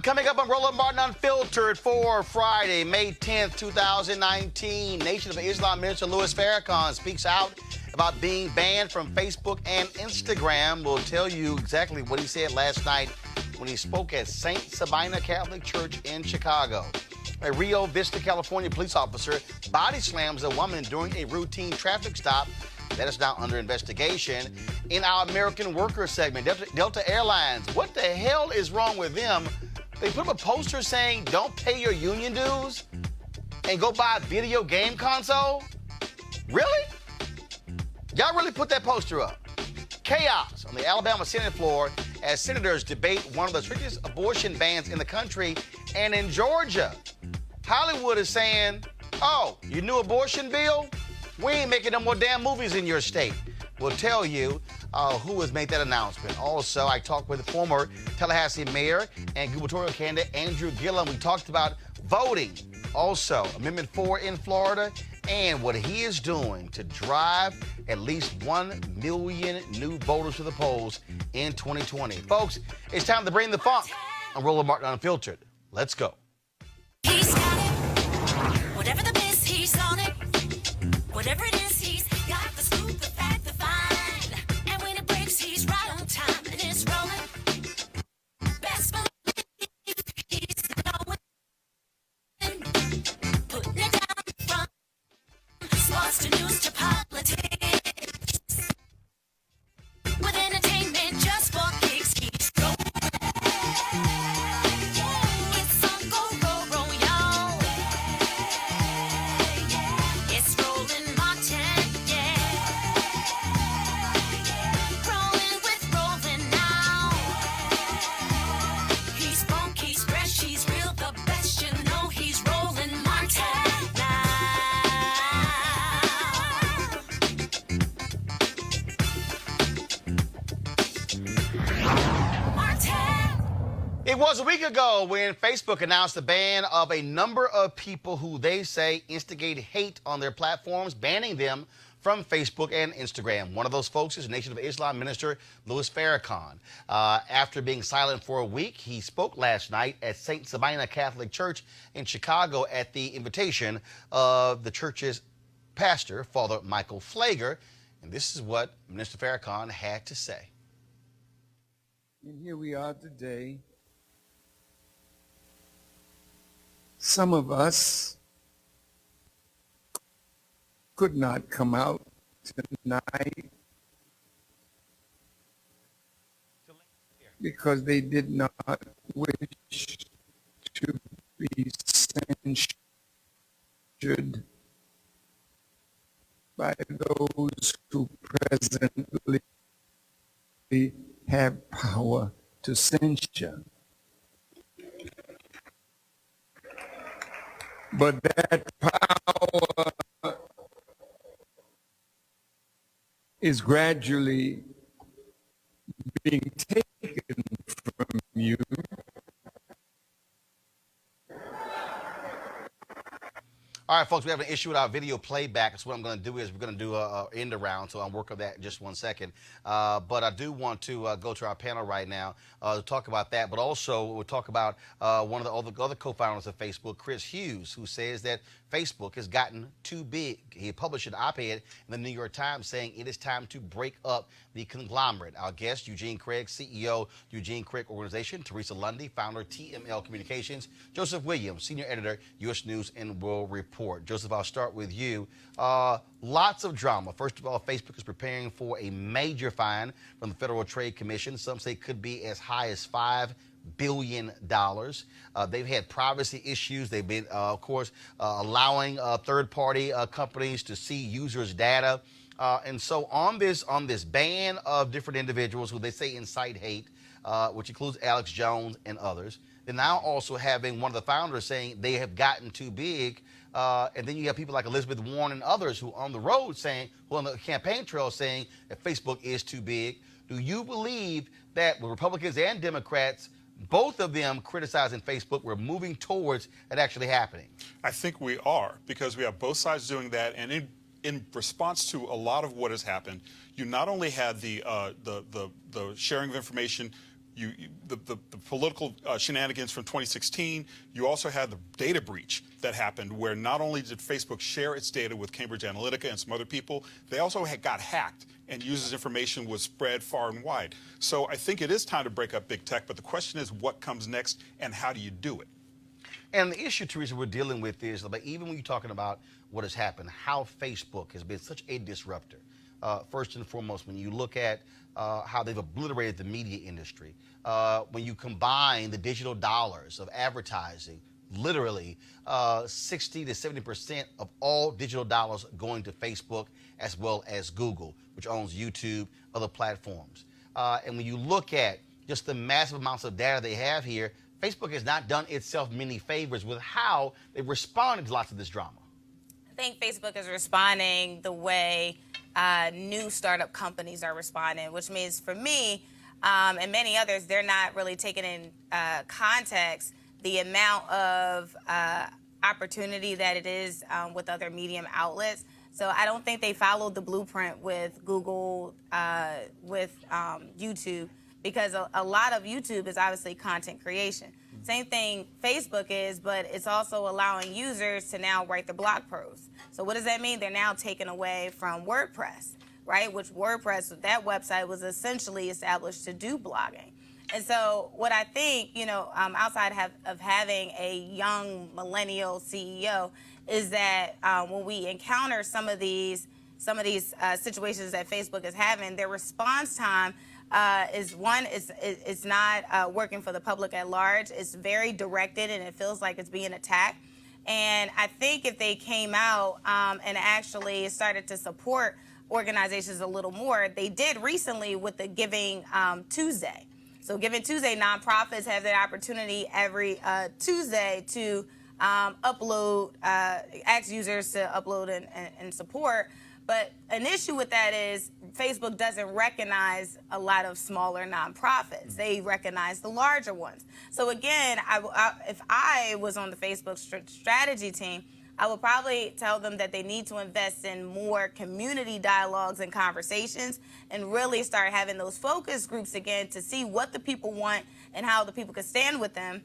Coming up on Roland Martin Unfiltered for Friday, May 10th, 2019. Nation of Islam Minister Louis Farrakhan speaks out about being banned from Facebook and Instagram. We'll tell you exactly what he said last night when he spoke at St. Sabina Catholic Church in Chicago. A Rio Vista, California police officer body slams a woman during a routine traffic stop. That is now under investigation. In our American Worker segment, Delta Airlines, what the hell is wrong with them? They put up a poster saying, don't pay your union dues and go buy a video game console? Really? Y'all really put that poster up? Chaos on the Alabama Senate floor as senators debate one of the strictest abortion bans in the country. And in Georgia, Hollywood is saying, oh, your new abortion bill? We ain't making no more damn movies in your state. We'll tell you who has made that announcement. Also, I talked with the former Tallahassee mayor and gubernatorial candidate Andrew Gillum. We talked about voting. Also, Amendment 4 in Florida and what he is doing to drive at least 1 million new voters to the polls in 2020. Folks, it's time to bring the funk on Roland Martin Unfiltered. Let's go. He's got it. Whatever the miss, he's on it. Whatever it is, he's got the scoop, the fact, the find. And when it breaks, he's right on time and it's rolling. Best believe he's going. Putting it down from sports to news to politics. With entertainment just for kicks, he's going. It's on go, y'all. It's Roland Martin, yeah. Rolling with Roland now. He's funky, he's fresh, he's real, the best, you know he's Roland Martin now. Martin. It was a week ago when Facebook announced the ban of a number of people who they say instigate hate on their platforms, banning them from Facebook and Instagram. One of those folks is Nation of Islam Minister Louis Farrakhan. After being silent for a week, he spoke last night at St. Sabina Catholic Church in Chicago at the invitation of the church's pastor, Father Michael Flager. And this is what Minister Farrakhan had to say. And here we are today. Some of us could not come out tonight because they did not wish to be censured by those who presently have power to censure. But that power is gradually being taken from you. All right, folks, we have an issue with our video playback. So what I'm going to do is we're going to do an end around, so I'll work on that in just 1 second. But I do want to go to our panel right now to talk about that. But also, we'll talk about one of the other co-founders of Facebook, Chris Hughes, who says that Facebook has gotten too big. He published an op-ed in the New York Times saying it is time to break up the conglomerate. Our guest, Eugene Craig, CEO, Eugene Craig Organization, Teresa Lundy, founder, TML Communications, Joseph Williams, senior editor, U.S. News and World Report. Joseph, I'll start with you. Lots of drama. First of all, Facebook is preparing for a major fine from the Federal Trade Commission. Some say it could be as high as $5 billion. They've had privacy issues. They've been, of course, allowing third-party companies to see users' data. And so on this ban of different individuals who they say incite hate, which includes Alex Jones and others, they're now also having one of the founders saying they have gotten too big. And then you have people like Elizabeth Warren and others who on the road saying, well, on the campaign trail saying that Facebook is too big. Do you believe that with Republicans and Democrats, both of them criticizing Facebook, we're moving towards it actually happening? I think we are, because we have both sides doing that. And in response to a lot of what has happened, you not only had the sharing of information, the political shenanigans from 2016. You also had the data breach that happened, where not only did Facebook share its data with Cambridge Analytica and some other people, they also got hacked, and users' information was spread far and wide. So I think it is time to break up big tech, but the question is what comes next and how do you do it? And the issue, Teresa, we're dealing with is, like, even when you're talking about what has happened, how Facebook has been such a disruptor. First and foremost, when you look at how they've obliterated the media industry, when you combine the digital dollars of advertising, literally 60 to 70% of all digital dollars going to Facebook, as well as Google, which owns YouTube, other platforms. And when you look at just the massive amounts of data they have here, Facebook has not done itself many favors with how they responded to lots of this drama. I think Facebook is responding the way new startup companies are responding, which means for me and many others, they're not really taking in context the amount of opportunity that it is with other medium outlets. So I don't think they followed the blueprint with Google, with YouTube, because a lot of YouTube is obviously content creation. Same thing Facebook is, but it's also allowing users to now write the blog posts. So what does that mean? They're now taken away from WordPress, right? Which WordPress, that website was essentially established to do blogging. And so what I think, outside of having a young millennial CEO, is that when we encounter some of these situations that Facebook is having, their response time is it's not working for the public at large. It's very directed, and it feels like it's being attacked. And I think if they came out and actually started to support organizations a little more, they did recently with the Giving Tuesday. So Giving Tuesday, nonprofits have the opportunity every Tuesday to upload, ask users to upload and support. But an issue with that is Facebook doesn't recognize a lot of smaller nonprofits. They recognize the larger ones. So again, if I was on the Facebook strategy team, I would probably tell them that they need to invest in more community dialogues and conversations and really start having those focus groups again to see what the people want and how the people can stand with them,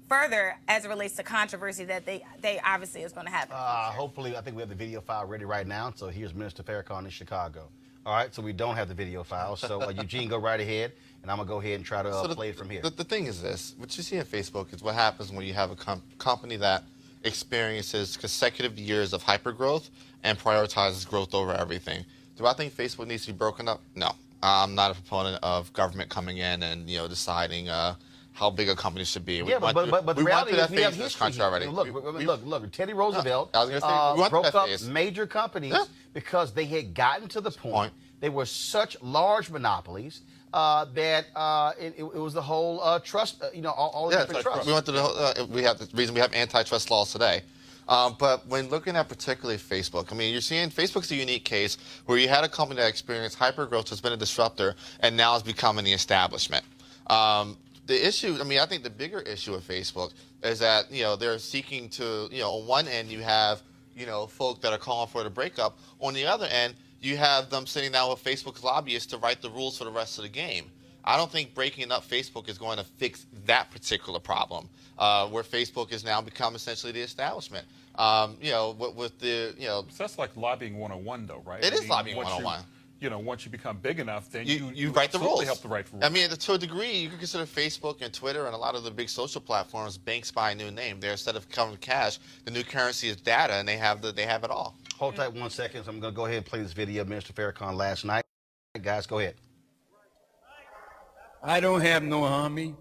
further as it relates to controversy that they obviously is going to happen. Hopefully, I think we have the video file ready right now. So here's Minister Farrakhan in Chicago. All right, so we don't have the video file. So Eugene, go right ahead, and I'm going to go ahead and try to play it from here. The thing is this. What you see on Facebook is what happens when you have a company that experiences consecutive years of hypergrowth and prioritizes growth over everything. Do I think Facebook needs to be broken up? No. I'm not a proponent of government coming in and deciding how big a company should be. Yeah, but the reality is we have history already. Look, Teddy Roosevelt broke up major companies because they had gotten to the point they were such large monopolies that it was the whole trust, all the different trusts. We went to the reason we have antitrust laws today. But when looking at particularly Facebook, I mean, you're seeing Facebook's a unique case where you had a company that experienced hypergrowth, has been a disruptor, and now is becoming the establishment. The issue, I think the bigger issue with Facebook is that, they're seeking to, on one end you have, folk that are calling for the breakup. On the other end, you have them sitting down with Facebook's lobbyists to write the rules for the rest of the game. I don't think breaking up Facebook is going to fix that particular problem, where Facebook has now become essentially the establishment. With the, So that's like lobbying 101, though, right? It is lobbying 101. Once you become big enough, then you write the rules. Help to write the rules. I mean, to a degree, you can consider Facebook and Twitter and a lot of the big social platforms banks by a new name. They're, instead of coming cash, the new currency is data, and they have it all. Hold tight 1 second. So I'm going to go ahead and play this video of Minister Farrakhan last night. Guys, go ahead. I don't have no army.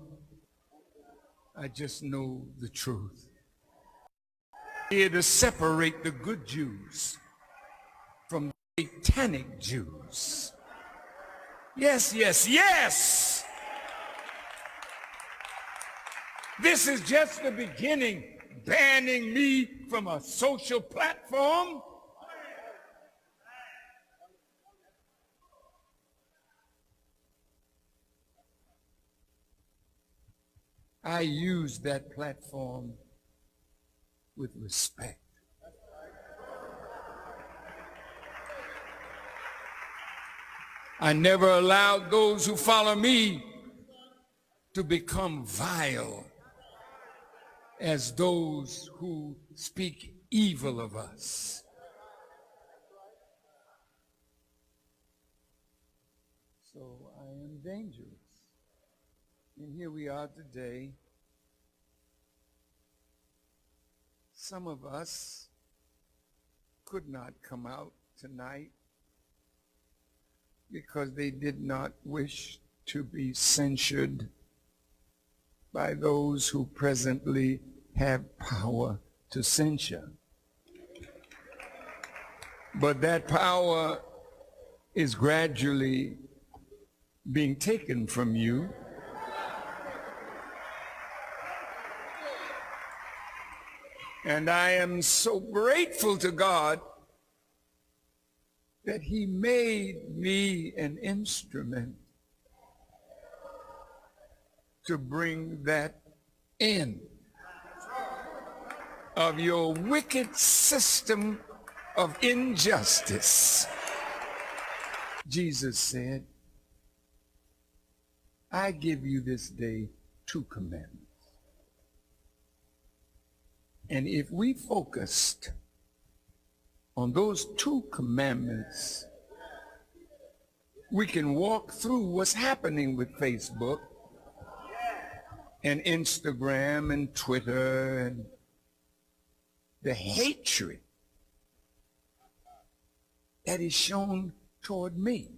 I just know the truth. Here to separate the good Jews from the satanic Jews. Yes, yes, yes! This is just the beginning, banning me from a social platform. I use that platform with respect. I never allowed those who follow me to become vile as those who speak evil of us. So I am dangerous. And here we are today. Some of us could not come out tonight because they did not wish to be censured by those who presently have power to censure. But that power is gradually being taken from you. And I am so grateful to God that he made me an instrument to bring that end of your wicked system of injustice. Jesus said, I give you this day 2 commandments. And if we focused on those 2 commandments, we can walk through what's happening with Facebook and Instagram and Twitter and the hatred that is shown toward me.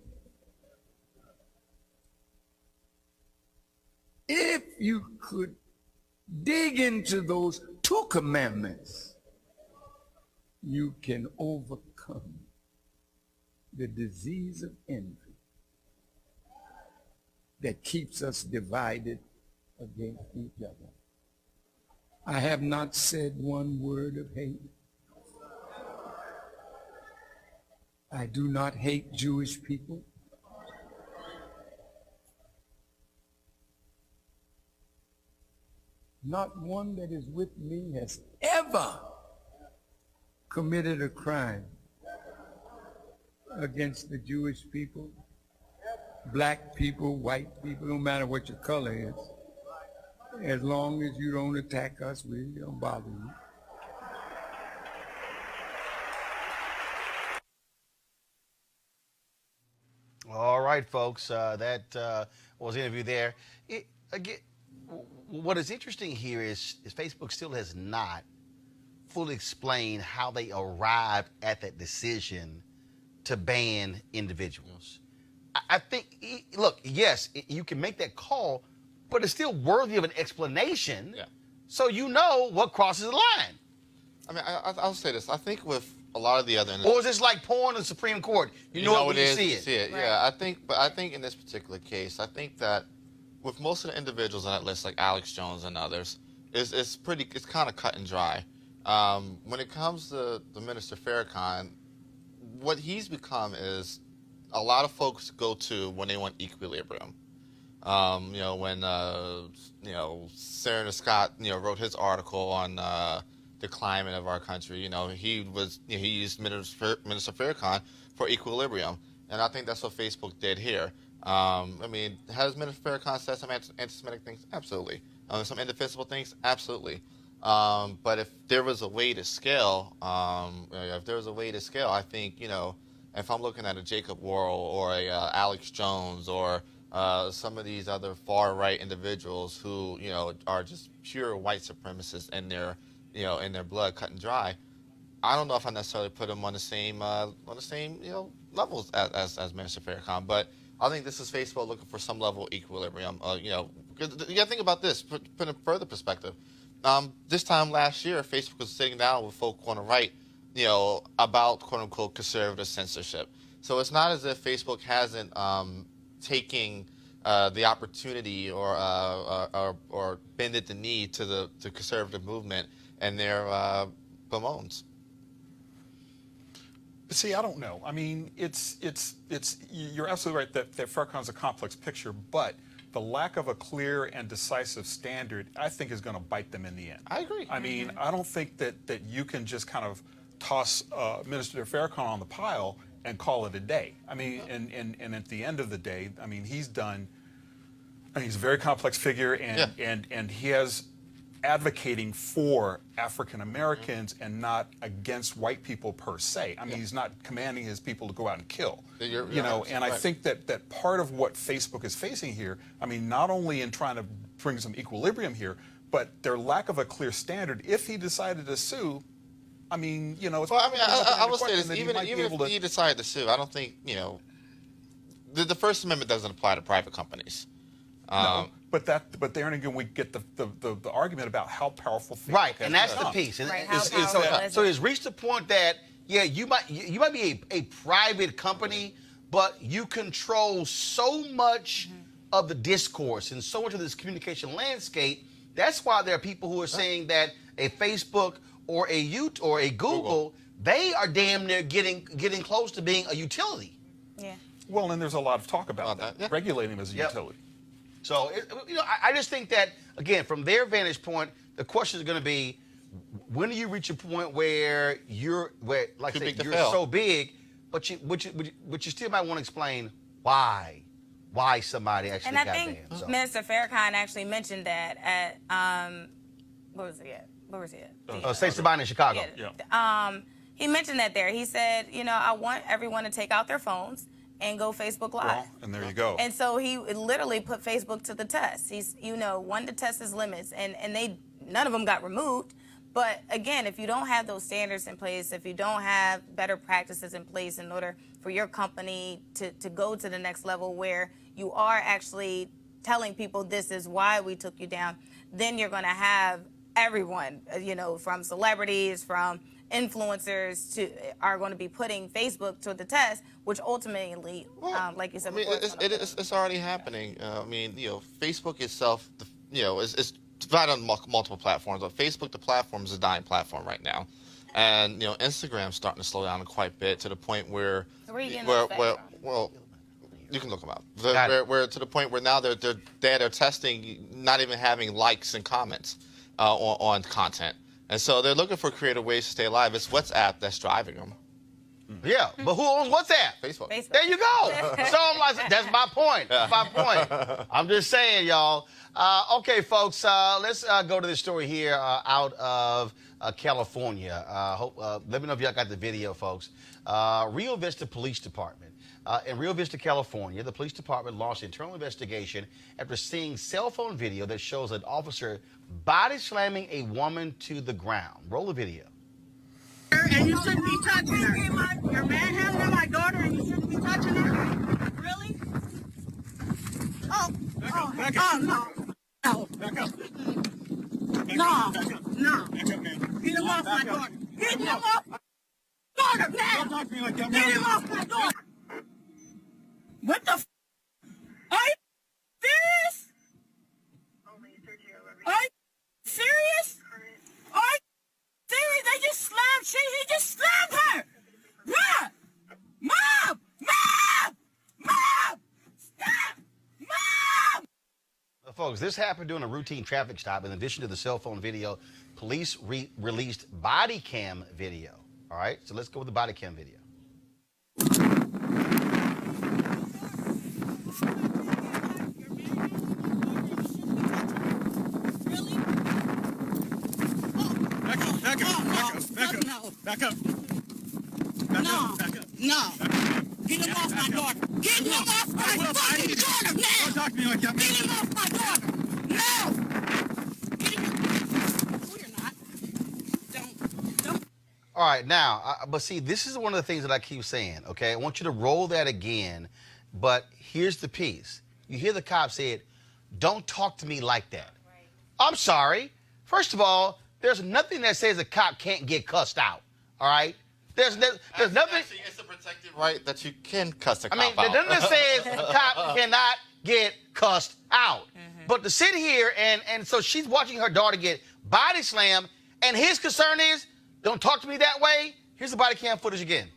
If you could dig into those 2 commandments, you can overcome the disease of envy that keeps us divided against each other. I have not said one word of hate. I do not hate Jewish people. Not one that is with me has ever committed a crime against the Jewish people, black people, white people, no matter what your color is. As long as you don't attack us, we don't bother you. All right, folks, that was the interview there. Again, what is interesting here is Facebook still has not fully explained how they arrived at that decision to ban individuals. I think, look, yes, you can make that call, but it's still worthy of an explanation. Yeah. So you know what crosses the line. I mean, I'll say this. I think with a lot of the other... Or is this like porn in the Supreme Court? You know it when you see it. Right. Yeah, I think in this particular case, I think that with most of the individuals on that list, like Alex Jones and others, it's kind of cut and dry. When it comes to the Minister Farrakhan, what he's become is a lot of folks go to when they want equilibrium. When Senator Scott, wrote his article on the climate of our country, he used Minister Farrakhan for equilibrium, and I think that's what Facebook did here. Has Minister Farrakhan said some anti-Semitic things? Absolutely. Some indefensible things? Absolutely. But if there was a way to scale, I think, if I'm looking at a Jacob Worrell or a Alex Jones or some of these other far-right individuals who, are just pure white supremacists in their blood, cut and dry, I don't know if I necessarily put them on the same levels as Minister Farrakhan, but I think this is Facebook looking for some level of equilibrium. You got to think about this, put in further perspective. This time last year, Facebook was sitting down with folk on the right, about quote-unquote conservative censorship. So it's not as if Facebook hasn't taking the opportunity or bended the knee to the conservative movement and their bemoans. But see, I don't know. I mean, you're absolutely right that Farrakhan's a complex picture, but the lack of a clear and decisive standard, I think, is going to bite them in the end. I agree. I mean, I don't think that you can just kind of toss Minister Farrakhan on the pile and call it a day. I mean, and at the end of the day, I mean, he's done And he's a very complex figure, and he has advocating for African Americans and not against white people per se. I mean, he's not commanding his people to go out and kill. You know, and I think that part of what Facebook is facing here, I mean, not only in trying to bring some equilibrium here, but their lack of a clear standard. If he decided to sue, I mean, you know, it's well, I mean, I will say this: that even if he decided to sue, I don't think, you know, the First Amendment doesn't apply to private companies. No, but there again we get the argument about how powerful Facebook Right, has and that's become. the piece. And Right, how powerful is so it? it's reached the point that you might be a private company, but you control so much of the discourse and so much of this communication landscape. That's why there are people who are saying that a Facebook or a Google, they are damn near getting close to being a utility. Yeah. Well, and there's a lot of talk about that, regulating them as a utility. So, I just think that, again, from their vantage point, the question is going to be, when do you reach a point where you're so big, but you still might want to explain why somebody actually And I got think banned. So. Minister Farrakhan actually mentioned that at where was he at? State Sabine in Chicago. He mentioned that there. He said, you know, I want everyone to take out their phones and go Facebook Live. Well, and there you go. And so he literally put Facebook to the test. He's, you know, wanted to test his limits, and none of them got removed. But again, if you don't have those standards in place, if you don't have better practices in place in order for your company to go to the next level where you are actually telling people this is why we took you down, then you're going to have everyone, you know, from celebrities, from influencers are going to be putting Facebook to the test, which ultimately, like you said, I mean, it's already happening. I mean, you know, Facebook itself, you know, is divided on multiple platforms. But Facebook, the platform, is a dying platform right now, and you know, Instagram's starting to slow down quite a bit to the point where, well, you can look them up. Where to the point where now they're testing not even having likes and comments on content. And so they're looking for creative ways to stay alive. It's WhatsApp that's driving them. Yeah, but who owns WhatsApp? Facebook. There you go. So I'm like, that's my point. That's my point. I'm just saying, y'all. Okay, folks, let's go to this story here out of California. Let me know if y'all got the video, folks. Rio Vista Police Department. In Rio Vista, California, the police department launched an internal investigation after seeing cell phone video that shows an officer body slamming a woman to the ground. Roll the video. And you shouldn't be touching her. You're manhandling my daughter and you shouldn't be touching her? Really? Back up. No. Back up. No. Back up, man. Get him off my daughter. Get him off my daughter, man. Don't talk to me like that. Get him off my daughter. What the f? Are you serious? Are you serious? Are you serious? They just slammed. He just slammed her. Mom! Mom! Mom! Mom! Stop! Mom! Folks, this happened during a routine traffic stop. In addition to the cell phone video, police released body cam video. All right, so let's go with the body cam video. Back up. No. Get him off my daughter. Get him off my fucking daughter now. Don't talk to me like that, man. Get him off my daughter. No. Get him. No, you're not. Don't. All right, now, but see, this is one of the things that I keep saying, okay? I want you to roll that again, but here's the piece. You hear the cop say it, don't talk to me like that. Right. I'm sorry. First of all, there's nothing that says a cop can't get cussed out, all right? There's nothing. Actually, it's a protected right that you can cuss a cop out. There's nothing that says a cop cannot get cussed out. But to sit here and so she's watching her daughter get body slammed, and his concern is, don't talk to me that way. Here's the body cam footage again.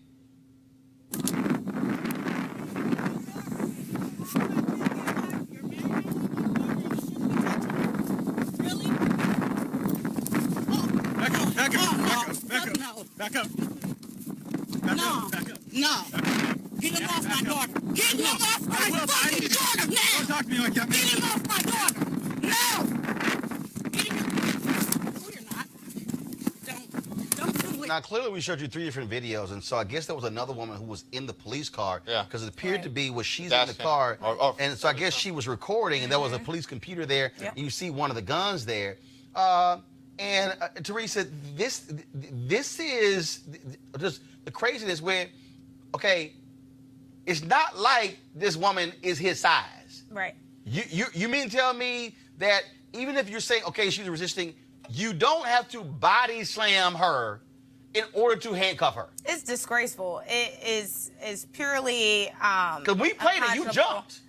Back up. No. Get him off my daughter. Get him off my fucking daughter now. Don't talk to me like that, Get man. him off my daughter now. Get him. No, you're not. Don't do it. Now, clearly, we showed you 3 different videos, and so I guess there was another woman who was in the police car. Yeah. Because it appeared to be she's That's in the him. car, Or- and so I guess she was recording, and there was a police computer there, Yep. and you see one of the guns there. And Teresa, this is just the craziness where, okay, it's not like this woman is his size. Right. You mean to tell me that even if you're saying, okay, she's resisting, you don't have to body slam her in order to handcuff her? It's disgraceful. It is purely Because we played it, you unconscionable. jumped.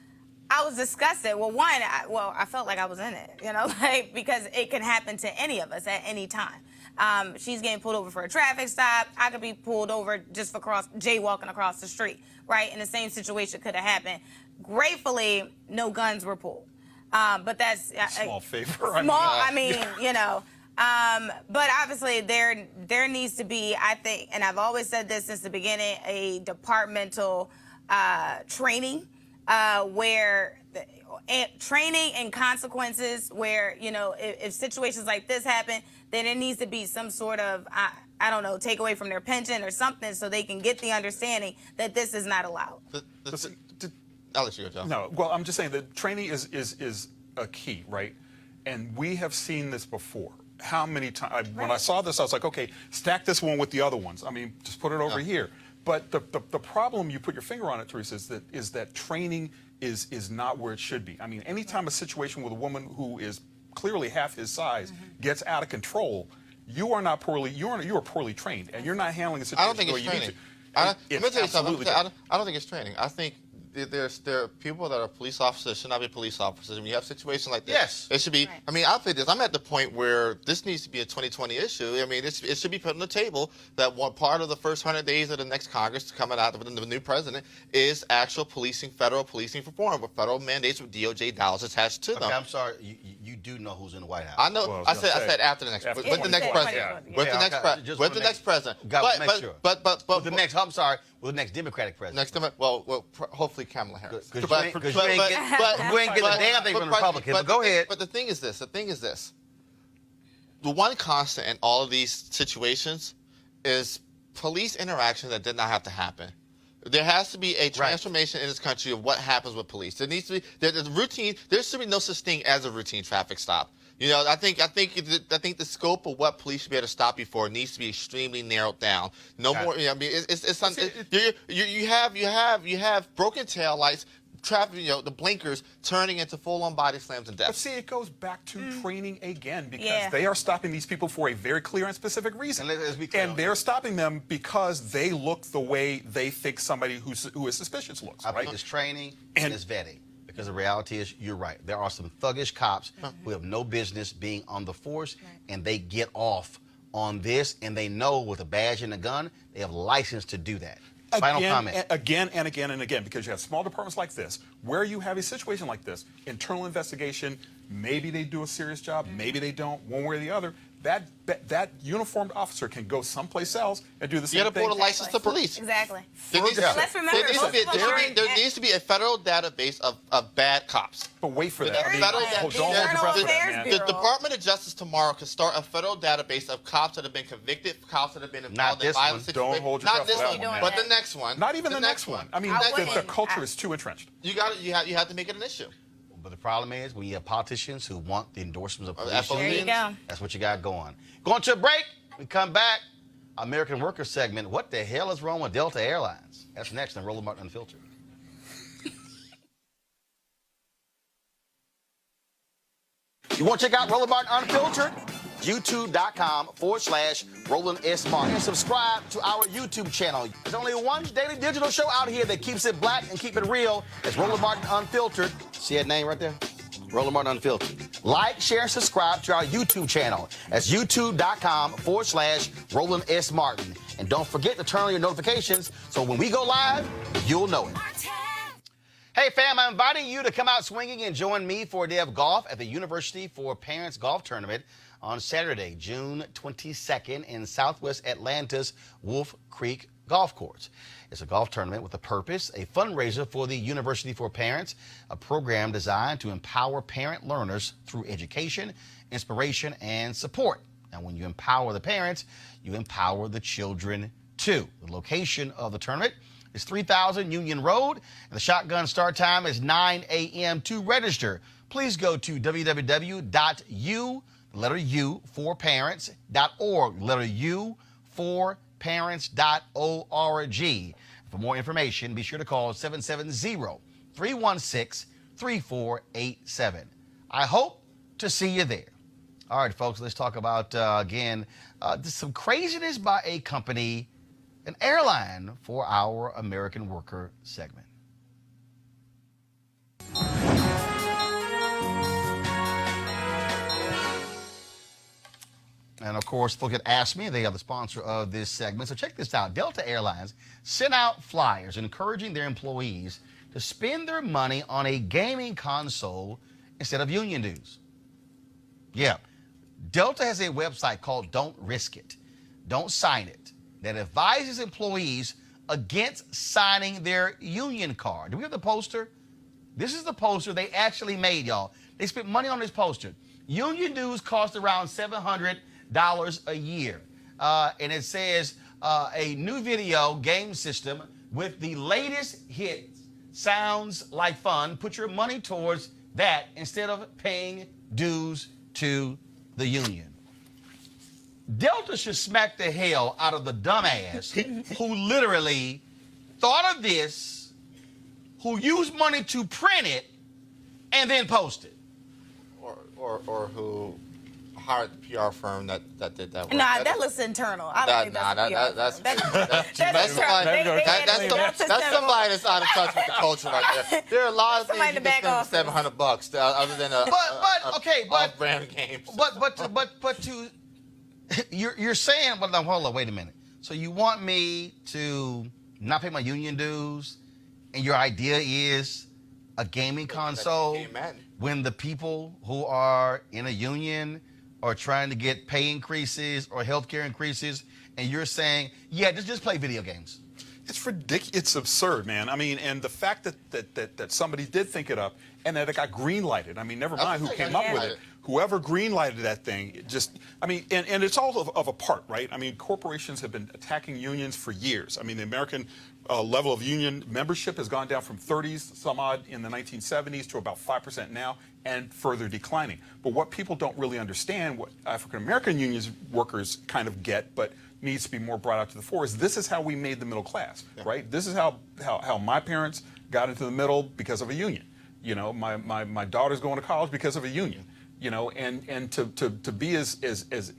I was disgusted. Well, I felt like I was in it, like, because it can happen to any of us at any time. She's getting pulled over for a traffic stop. I could be pulled over just for jaywalking across the street, right? And the same situation could have happened. Gratefully, no guns were pulled. But that's Small favor. small. But obviously there needs to be, I think, and I've always said this since the beginning, a departmental training where training and consequences where, if situations like this happen, then there needs to be some sort of, I don't know, take away from their pension or something so they can get the understanding that this is not allowed. I'll let you go, John. No, well, I'm just saying that training is a key, right? And we have seen this before. How many times? When I saw this, I was like, okay, stack this one with the other ones. I mean, just put it over here. But the problem, you put your finger on it, Teresa, is that training is not where it should be. I mean, anytime a situation with a woman who is clearly half his size gets out of control, you are poorly trained, and you're not handling the situation. I don't think it's training. Let me tell you something. I don't think it's training. I think there are people that are police officers should not be police officers. When you have situations like this, Yes. it should be. Right. I mean, I'll say this. I'm at the point where this needs to be a 2020 issue. I mean, it should be put on the table that one part of the first 100 days of the next Congress coming out of the new president is actual policing, federal policing reform with federal mandates with DOJ dollars attached to them. Okay, I'm sorry. You do know who's in the White House. I know. Well, I I was gonna said say, after the next, after with the next 2020, president, yeah. with Yeah, the next okay, president, just with wanna the next president. Got to make sure. But With the next, I'm sorry, with the next Democratic president. next time, well, hopefully Kamala Harris. Because you ain't getting a damn thing from the Republicans. But go ahead. But the thing is this. The one constant in all of these situations is police interaction that did not have to happen. There has to be a transformation in this country of what happens with police. There needs to be there's routine. There should be no such thing as a routine traffic stop. I think the scope of what police should be able to stop you for needs to be extremely narrowed down. No more. I mean, it's something. You have broken tail lights, traffic. The blinkers turning into full-on body slams and But deaths. see, it goes back to training again because Yeah. they are stopping these people for a very clear and specific reason. And let's be clear. And they're stopping them because they look the way they think somebody who is suspicious looks, I right? think it's training and And- it's vetting. Because the reality is, you're right. There are some thuggish cops who have no business being on the force, and they get off on this, and they know with a badge and a gun, they have license to do that. Final comment. Again and again and again, because you have small departments like this, where you have a situation like this, internal investigation, maybe they do a serious job, maybe they don't, one way or the other. That uniformed officer can go someplace else and do the You same got to thing. pull a license to police. Exactly. There needs, Yeah. Let's remember, there needs to be a federal database of bad cops. But wait for With that. that I mean, federal- don't the hold your Internal breath for that, Affairs man. Bureau. The Department of Justice tomorrow can start a federal database of cops that have been convicted, cops that have been involved in this violent one. situations. Don't hold your Not breath this for one, that one, but man. the next one. Not even the next one. I mean, I the wouldn't- culture is too entrenched. You have to make it an issue. But the problem is, when you have politicians who want the endorsements of police absolutely. There you go. that's what you got going. Going to a break. We come back. American Worker segment. What the hell is wrong with Delta Airlines? That's next on Roland Martin Unfiltered. You want to check out Roland Martin Unfiltered? YouTube.com/Roland S. Martin. And subscribe to our YouTube channel. There's only one daily digital show out here that keeps it black and keep it real. It's Roland Martin Unfiltered. See that name right there? Roland Martin Unfiltered. Like, share, and subscribe to our YouTube channel. That's youtube.com/Roland S. Martin. And don't forget to turn on your notifications so when we go live, you'll know it. Hey, fam, I'm inviting you to come out swinging and join me for a day of golf at the University for Parents Golf Tournament on Saturday, June 22nd in Southwest Atlanta's Wolf Creek golf course. It's a golf tournament with a purpose, a fundraiser for the University for Parents, a program designed to empower parent learners through education, inspiration, and support. Now, when you empower the parents, you empower the children too. The location of the tournament is 3000 Union Road, and the shotgun start time is 9 a.m. To register, please go to www.u4parents.org. For more information, be sure to call 770-316-3487. I hope to see you there. All right, folks, let's talk about, some craziness by a company, an airline, for our American Worker segment. And, of course, if you could ask me, they are the sponsor of this segment. So check this out. Delta Airlines sent out flyers encouraging their employees to spend their money on a gaming console instead of union dues. Yeah. Delta has a website called Don't Risk It, Don't Sign It, that advises employees against signing their union card. Do we have the poster? This is the poster they actually made, y'all. They spent money on this poster. Union dues cost around $700 a year. And it says a new video game system with the latest hits sounds like fun. Put your money towards that instead of paying dues to the union. Delta should smack the hell out of the dumbass who literally thought of this, who used money to print it and then post it. Or who hired the PR firm that did that work. Nah, that looks internal. I don't think that's that's somebody that's out of touch with the culture right there. There are a lot of things you can spend $700 other than a off-brand games. But you're saying, well, now, hold on, wait a minute. So you want me to not pay my union dues, and your idea is a gaming console when the people who are in a union are trying to get pay increases or healthcare increases, and you're saying, yeah, just play video games. It's ridiculous. It's absurd, man. I mean, and the fact that somebody did think it up and that it got green-lighted. I mean, never mind who came up with it. Whoever green-lighted that thing, and it's all of a part, right? I mean, corporations have been attacking unions for years. I mean, the American level of union membership has gone down from 30s some odd in the 1970s to about 5% now, and further declining. But what people don't really understand, what African-American unions workers kind of get, but needs to be more brought out to the fore, is this is how we made the middle class, right? This is how my parents got into the middle because of a union. You know, my daughter's going to college because of a union. You know, and to be as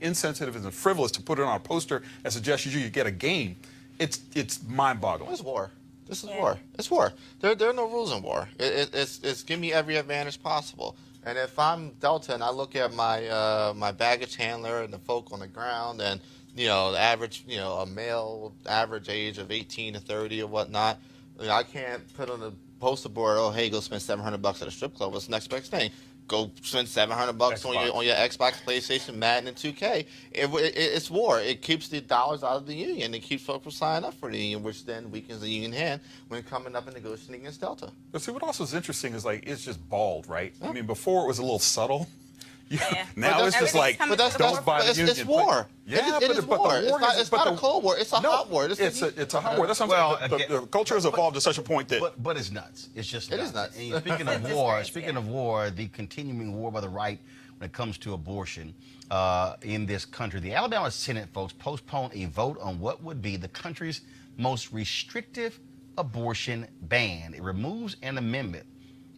insensitive and frivolous to put it on a poster that suggests you get a game, it's mind-boggling. It's war. This is war. It's war. There are no rules in war. It's give me every advantage possible. And if I'm Delta and I look at my baggage handler and the folk on the ground and the average a male average age of 18 to 30 or whatnot, I can't put on the poster board, oh hey, go spend $700 at a strip club. What's the next best thing? Go spend $700 on your Xbox, PlayStation, Madden, and 2K. It's war. It keeps the dollars out of the union. It keeps folks from signing up for the union, which then weakens the union hand when coming up and negotiating against Delta. But see, what also is interesting is it's just bald, right? I mean, before it was a little subtle. Yeah. Now it's just like, don't buy the union. It's war. Yeah, it is war. It's not a cold war. It's a hot war. It's a hot war. That's what I'm saying. The culture has evolved to such a point that. But it's nuts. It's just nuts. It is nuts. And speaking of war, the continuing war by the right when it comes to abortion in this country, the Alabama Senate, folks, postponed a vote on what would be the country's most restrictive abortion ban. It removes an amendment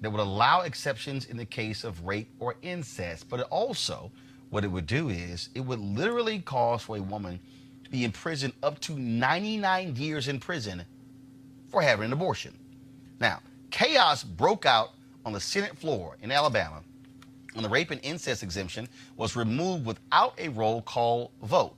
that would allow exceptions in the case of rape or incest. But it also, what it would do is, it would literally cause for a woman to be in prison up to 99 years in prison for having an abortion. Now, chaos broke out on the Senate floor in Alabama when the rape and incest exemption was removed without a roll call vote.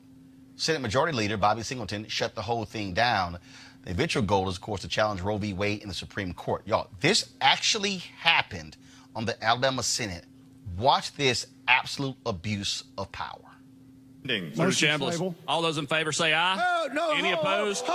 Senate Majority Leader Bobby Singleton shut the whole thing down. The eventual goal is, of course, to challenge Roe v. Wade in the Supreme Court. Y'all, this actually happened on the Alabama Senate. Watch this absolute abuse of power. Mr. Chambliss, all those in favor say aye. No, Any opposed?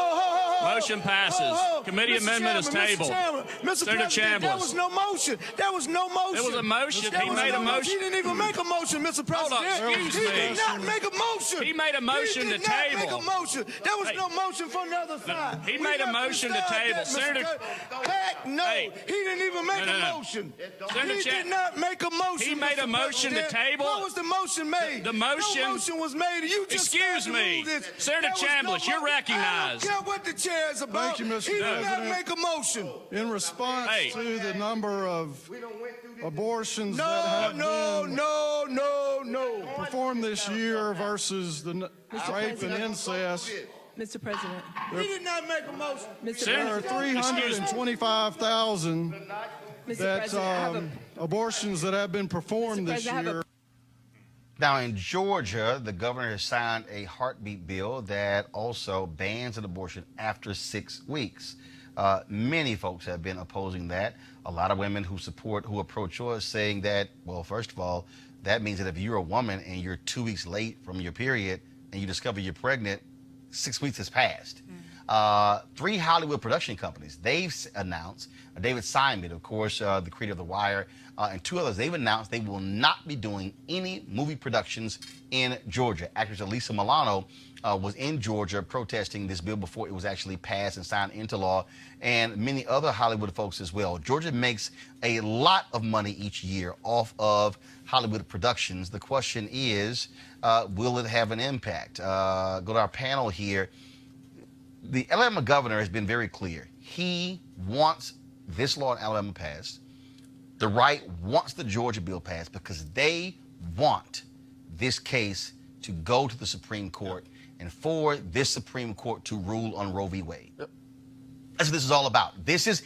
Motion passes. Committee amendment is tabled. Senator Chambliss. There was no motion. There was no motion. There was a motion. He made a motion. He didn't even make a motion, Mr. President. Hold on, excuse me. He did not make a motion. He made a motion to He did not table. make a motion. There was no motion from the other side. He made a motion to table. Senator. Heck no. Hey. He didn't even make No. a motion. Senator He did not make a motion. He made a Mr. motion to President. table. What was the motion made? The motion. No motion was made. You just Excuse started to me. move this. Senator There was no Chambliss, you're motion. recognized. I don't care what the chair is about. Thank you, Mr. He did not President. make a motion. In response Hey. to the number of abortions that No, have no, been no, no, no. performed this year versus the rape and incest, Mr. President. He did not make a motion. Mr. there are President. 325,000 Mr. that President, I have a abortions that have been performed Mr. this President, I have a- year. Now, in Georgia, the governor has signed a heartbeat bill that also bans an abortion after 6 weeks. Many folks have been opposing that. A lot of women who are pro-choice, saying that, well, first of all, that means that if you're a woman and you're 2 weeks late from your period and you discover you're pregnant, 6 weeks has passed. 3 Hollywood production companies, they've announced, David Simon, of course, the creator of The Wire, and 2 others, they've announced they will not be doing any movie productions in Georgia. Actress Elisa Milano was in Georgia protesting this bill before it was actually passed and signed into law, and many other Hollywood folks as well. Georgia makes a lot of money each year off of Hollywood productions. The question is, will it have an impact? Go to our panel here. The Alabama governor has been very clear. He wants this law in Alabama passed. The right wants the Georgia bill passed because they want this case to go to the Supreme Court and for this Supreme Court to rule on Roe v. Wade. That's what this is all about. This is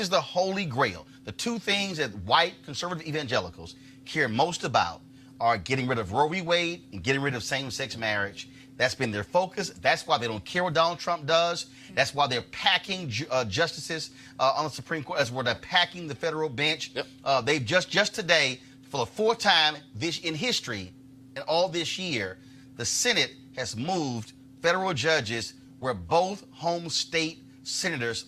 the holy grail. The 2 things that white conservative evangelicals care most about are getting rid of Roe v. Wade and getting rid of same-sex marriage. That's been their focus. That's why they don't care what Donald Trump does. That's why they're packing justices on the Supreme Court. That's where they're packing the federal bench. They've just today, for the 4th time in history, in all this year, the Senate has moved federal judges where both home state senators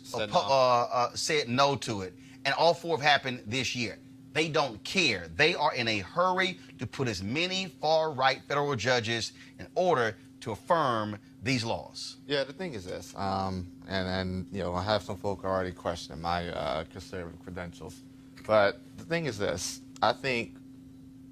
said no to it. And all 4 have happened this year. They don't care. They are in a hurry to put as many far-right federal judges in order to affirm these laws. Yeah, the thing is this, and you know, I have some folk already questioning my conservative credentials, but the thing is this: I think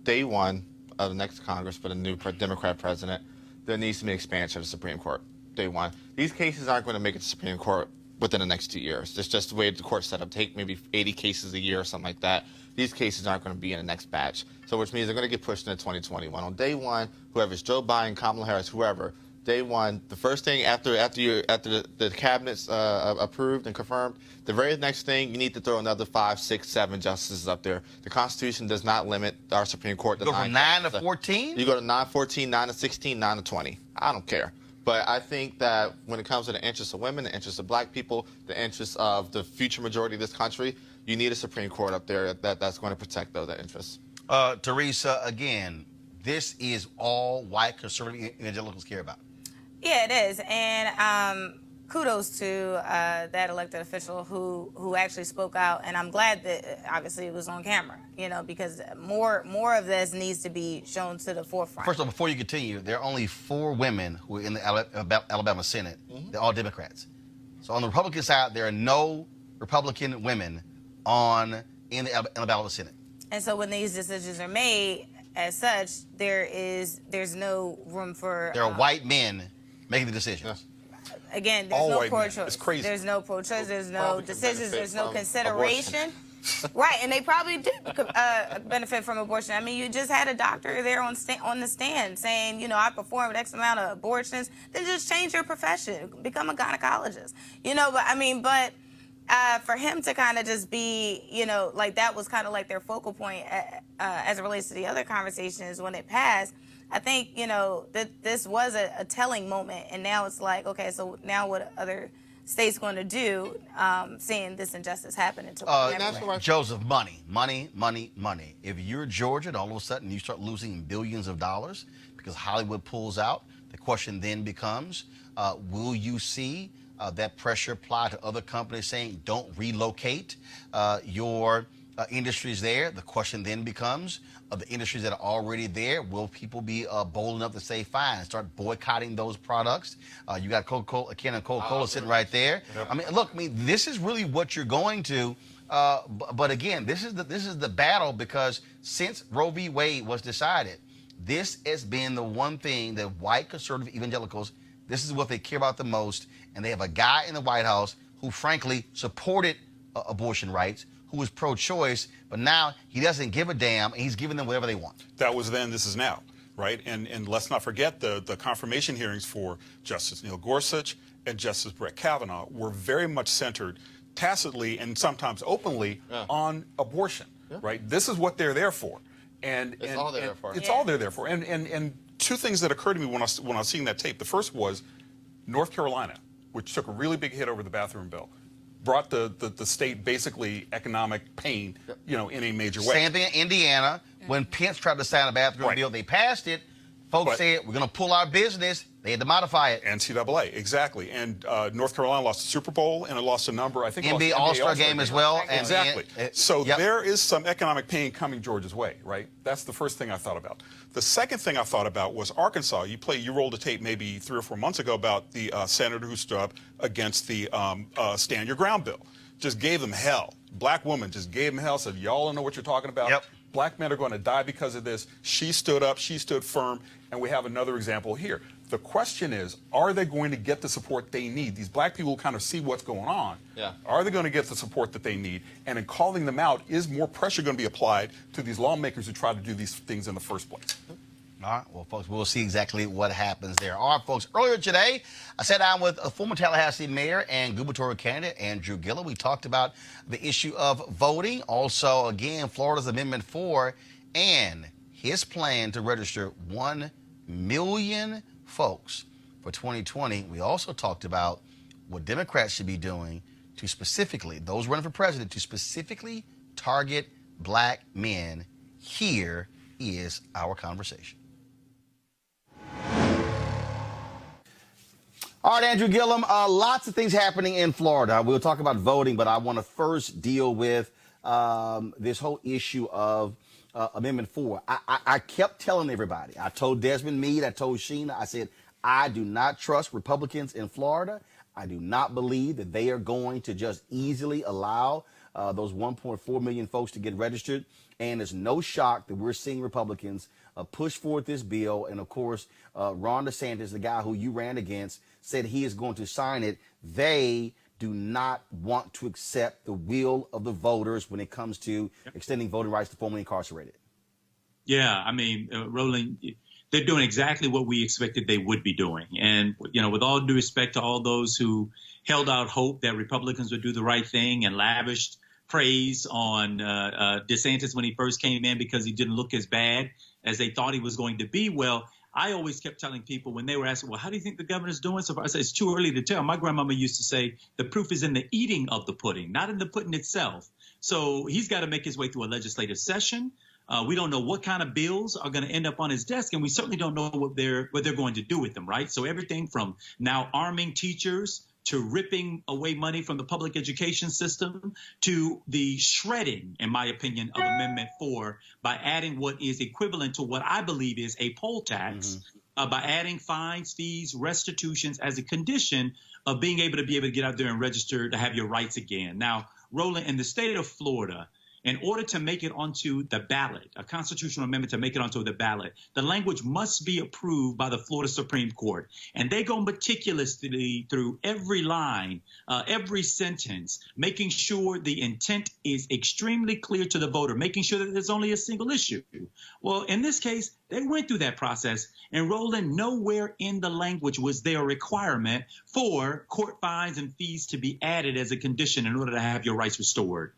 day one of the next Congress for the new Democrat president, there needs to be an expansion of the Supreme Court. Day one. These cases aren't going to make it to the Supreme Court within the next 2 years. It's just the way the court's set up. Take maybe 80 cases a year or something like that. These cases aren't going to be in the next batch. So which means they're going to get pushed into 2021. On day one, whoever's Joe Biden, Kamala Harris, whoever, day one, the first thing after the cabinet's approved and confirmed, the very next thing, you need to throw another 5, 6, 7 justices up there. The Constitution does not limit our Supreme Court to Go from 9 to 14? You go to 9 to 14, 9 to 16, 9 to 20. I don't care. But I think that when it comes to the interests of women, the interests of black people, the interests of the future majority of this country, you need a Supreme Court up there that's going to protect those interests. Teresa, again, this is all white conservative evangelicals care about. Yeah, it is. And kudos to that elected official who actually spoke out. And I'm glad that obviously it was on camera, you know, because more of this needs to be shown to the forefront. First of all, before you continue, there are only 4 women who are in the Alabama Senate. They're all Democrats. So on the Republican side, there are no Republican women in the Alabama Senate. And so when these decisions are made, as such, there's no room for. There are white men making the decisions. Again, there's All no white men. pro-choice. It's crazy. There's no pro-choice. There's no Republican decisions. benefit There's no from consideration. Right, and they probably did benefit from abortion. I mean, you just had a doctor there on the stand saying, you know, I performed X amount of abortions. Then just change your profession, become a gynecologist. You know, but for him to kind of just be, you know, like that was kind of like their focal point as it relates to the other conversations when it passed. I think, you know, that this was a telling moment, and now it's like, okay, so now what other states going to do, seeing this injustice happen into Joseph, money. If you're Georgia and all of a sudden you start losing billions of dollars because Hollywood pulls out, the question then becomes, will you see that pressure apply to other companies saying don't relocate your industries there? The question then becomes, of the industries that are already there, will people be bold enough to say fine, start boycotting those products? You got Coca-Cola, Ken and Coca-Cola sitting right there. Yep. I mean, look, this is really what you're going to. But again, this is the battle, because since Roe v. Wade was decided, this has been the one thing that white conservative evangelicals, this is what they care about the most. And they have a guy in the White House who frankly supported abortion rights, who was pro-choice, but now he doesn't give a damn, and he's giving them whatever they want. That was then, this is now, right? And let's not forget the confirmation hearings for Justice Neil Gorsuch and Justice Brett Kavanaugh were very much centered tacitly and sometimes openly on abortion, right? This is what they're there for. And it's all they're there for. It's all they're there for. And two things that occurred to me when I was seeing that tape. The first was North Carolina, which took a really big hit over the bathroom bill, brought the state basically economic pain, in a major way. Same thing in Indiana. When Pence tried to sign a bathroom bill, they passed it. Folks said, we're going to pull our business. They had to modify it. NCAA, exactly. And North Carolina lost the Super Bowl, and it lost a number, I think. NBA All-Star game as well. Exactly. So there is some economic pain coming Georgia's way, right? That's the first thing I thought about. The second thing I thought about was Arkansas. You rolled a tape maybe 3 or 4 months ago about the senator who stood up against the Stand Your Ground bill. Just gave them hell. Black woman just gave them hell, said, y'all don't know what you're talking about. Yep. Black men are going to die because of this. She stood up, she stood firm, and we have another example here. The question is, are they going to get the support they need? These black people kind of see what's going on. Yeah. Are they going to get the support that they need? And in calling them out, is more pressure going to be applied to these lawmakers who try to do these things in the first place? All right, well, folks, we'll see exactly what happens there. All right, folks, earlier today, I sat down with a former Tallahassee mayor and gubernatorial candidate, Andrew Gillum. We talked about the issue of voting. Also, again, Florida's Amendment 4 and his plan to register 1 million folks for 2020. We also talked about what Democrats should be doing to specifically, those running for president, to specifically target black men. Here is our conversation. All right, Andrew Gillum, lots of things happening in Florida. We'll talk about voting, but I want to first deal with this whole issue of Amendment 4. I kept telling everybody, I told Desmond Meade, I told Sheena, I said, I do not trust Republicans in Florida. I do not believe that they are going to just easily allow those 1.4 million folks to get registered. And it's no shock that we're seeing Republicans push forward this bill. And of course, Ron DeSantis, the guy who you ran against, said he is going to sign it. They do not want to accept the will of the voters when it comes to extending voting rights to formerly incarcerated. Yeah, I mean, Roland, they're doing exactly what we expected they would be doing. And, with all due respect to all those who held out hope that Republicans would do the right thing and lavished praise on DeSantis when he first came in because he didn't look as bad as they thought he was going to be. Well, I always kept telling people when they were asking, well, how do you think the governor's doing so far? I said, it's too early to tell. My grandmama used to say the proof is in the eating of the pudding, not in the pudding itself. So he's got to make his way through a legislative session. We don't know what kind of bills are going to end up on his desk, and we certainly don't know what they're going to do with them, right? So everything from now arming teachers to ripping away money from the public education system to the shredding, in my opinion, of Amendment 4 by adding what is equivalent to what I believe is a poll tax, by adding fines, fees, restitutions as a condition of being able to get out there and register to have your rights again. Now, Roland, in the state of Florida, in order to make it onto the ballot, a constitutional amendment to make it onto the ballot, the language must be approved by the Florida Supreme Court. And they go meticulously through every line, every sentence, making sure the intent is extremely clear to the voter, making sure that there's only a single issue. Well, in this case, they went through that process. And Roland, nowhere in the language was there a requirement for court fines and fees to be added as a condition in order to have your rights restored.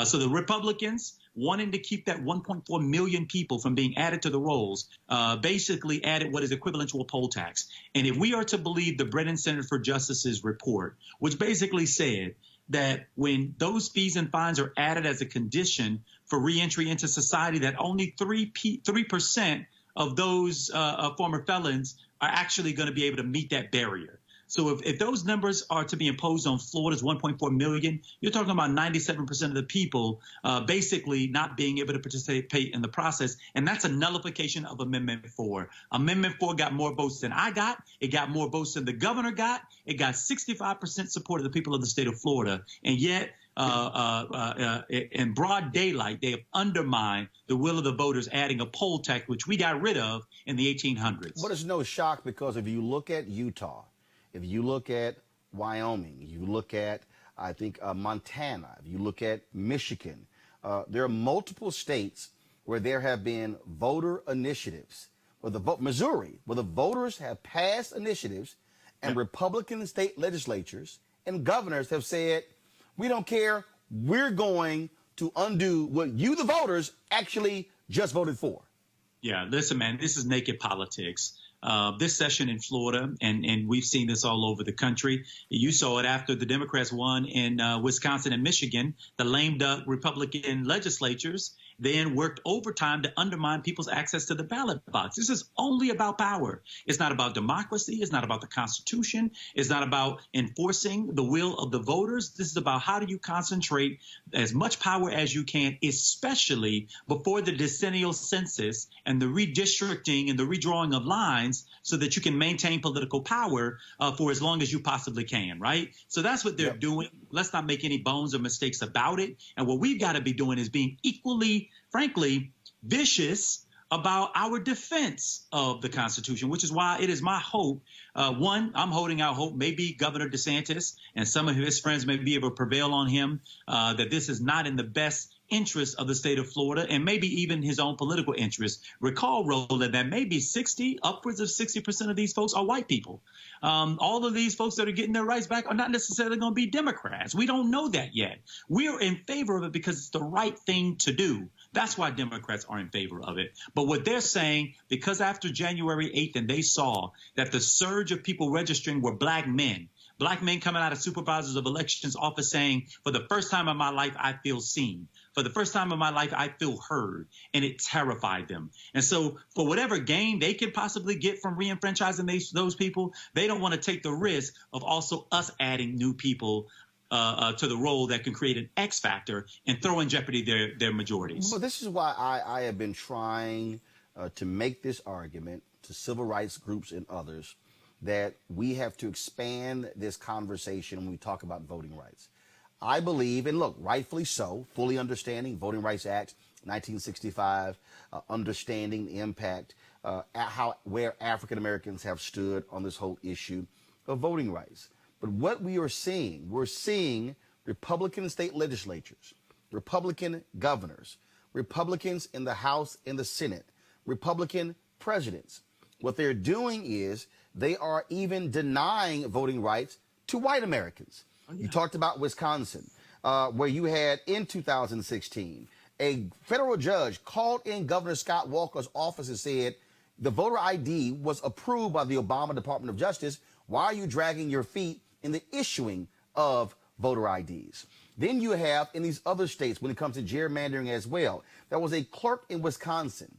So the Republicans, wanting to keep that 1.4 million people from being added to the rolls, basically added what is equivalent to a poll tax. And if we are to believe the Brennan Center for Justice's report, which basically said that when those fees and fines are added as a condition for reentry into society, that only 3% of those former felons are actually going to be able to meet that barrier. So if those numbers are to be imposed on Florida's 1.4 million, you're talking about 97% of the people basically not being able to participate in the process. And that's a nullification of Amendment 4. Amendment 4 got more votes than I got. It got more votes than the governor got. It got 65% support of the people of the state of Florida. And yet, in broad daylight, they have undermined the will of the voters, adding a poll tax, which we got rid of in the 1800s. But it's no shock, because if you look at Utah, if you look at Wyoming, you look at, I think, Montana, if you look at Michigan, there are multiple states where there have been voter initiatives, Missouri, where the voters have passed initiatives, and Republican state legislatures and governors have said, we don't care, we're going to undo what you, the voters, actually just voted for. Yeah, listen, man, this is naked politics. This session in Florida, and we've seen this all over the country. You saw it after the Democrats won in Wisconsin and Michigan. The lame duck Republican legislatures then worked overtime to undermine people's access to the ballot box. This is only about power. It's not about democracy. It's not about the Constitution. It's not about enforcing the will of the voters. This is about how do you concentrate as much power as you can, especially before the decennial census and the redistricting and the redrawing of lines, so that you can maintain political power for as long as you possibly can, right? So that's what they're doing. Let's not make any bones or mistakes about it. And what we've got to be doing is being equally, frankly, vicious about our defense of the Constitution, which is why it is my hope. One, I'm holding out hope. Maybe Governor DeSantis and some of his friends may be able to prevail on him, that this is not in the best interest of the state of Florida, and maybe even his own political interest. Recall, Roland, that maybe upwards of 60% of these folks are white people. All of these folks that are getting their rights back are not necessarily going to be Democrats. We don't know that yet. We're in favor of it because it's the right thing to do. That's why Democrats are in favor of it. But what they're saying, because after January 8th, and they saw that the surge of people registering were black men coming out of supervisors of elections office saying, for the first time in my life, I feel seen. For the first time in my life, I feel heard, and it terrified them. And so for whatever gain they could possibly get from reenfranchising those people, they don't want to take the risk of also us adding new people to the role that can create an X factor and throw in jeopardy their majorities. Well, this is why I have been trying to make this argument to civil rights groups and others that we have to expand this conversation when we talk about voting rights. I believe, and look, rightfully so, fully understanding Voting Rights Act 1965, understanding the impact, where African Americans have stood on this whole issue of voting rights. But what we're seeing Republican state legislatures, Republican governors, Republicans in the House and the Senate, Republican presidents. What they're doing is they are even denying voting rights to white Americans. Oh, yeah. You talked about Wisconsin, where you had in 2016, a federal judge called in Governor Scott Walker's office and said, the voter ID was approved by the Obama Department of Justice. Why are you dragging your feet in the issuing of voter IDs? Then you have in these other states, when it comes to gerrymandering as well, there was a clerk in Wisconsin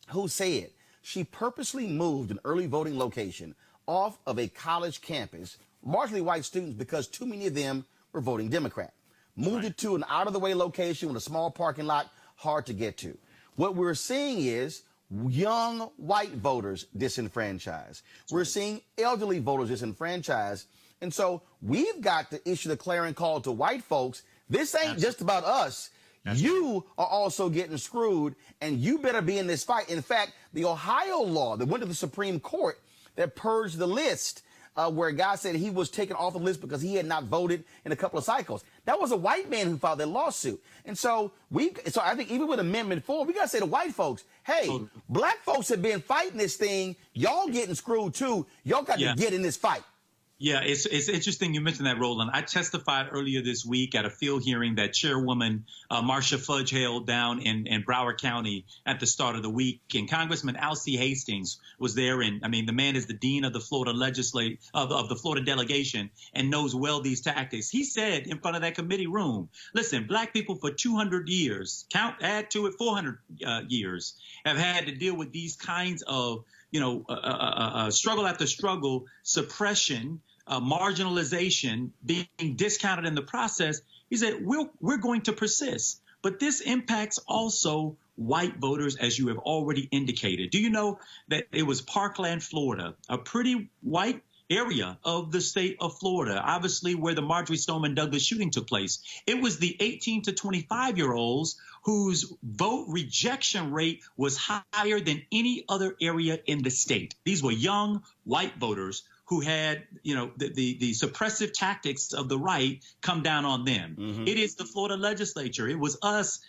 who said she purposely moved an early voting location off of a college campus, largely white students, because too many of them were voting Democrat. Moved it to an out-of-the-way location with a small parking lot, hard to get to. What we're seeing is young white voters disenfranchised. We're seeing elderly voters disenfranchised. And so we've got to issue the clarion call to white folks. This ain't just about us. You are also getting screwed, and you better be in this fight. In fact, the Ohio law that went to the Supreme Court that purged the list, where a guy said he was taken off the list because he had not voted in a couple of cycles. That was a white man who filed that lawsuit. And so I think even with Amendment 4, we got to say to white folks, hey, black folks have been fighting this thing. Y'all getting screwed too. Y'all got to get in this fight. Yeah, it's interesting you mentioned that, Roland. I testified earlier this week at a field hearing that Chairwoman Marcia Fudge held down in Broward County at the start of the week. And Congressman Alcee Hastings was there. And I mean, the man is the dean of the Florida of the Florida delegation and knows well these tactics. He said in front of that committee room, listen, black people for 200 years, add to it 400 years, have had to deal with these kinds of, struggle after struggle, suppression, marginalization, being discounted in the process, he said, we're going to persist. But this impacts also white voters, as you have already indicated. Do you know that it was Parkland, Florida, a pretty white area of the state of Florida, obviously where the Marjorie Stoneman Douglas shooting took place? It was the 18 to 25-year-olds whose vote rejection rate was higher than any other area in the state. These were young white voters who had, the suppressive tactics of the right come down on them. It is the Florida legislature. It was us,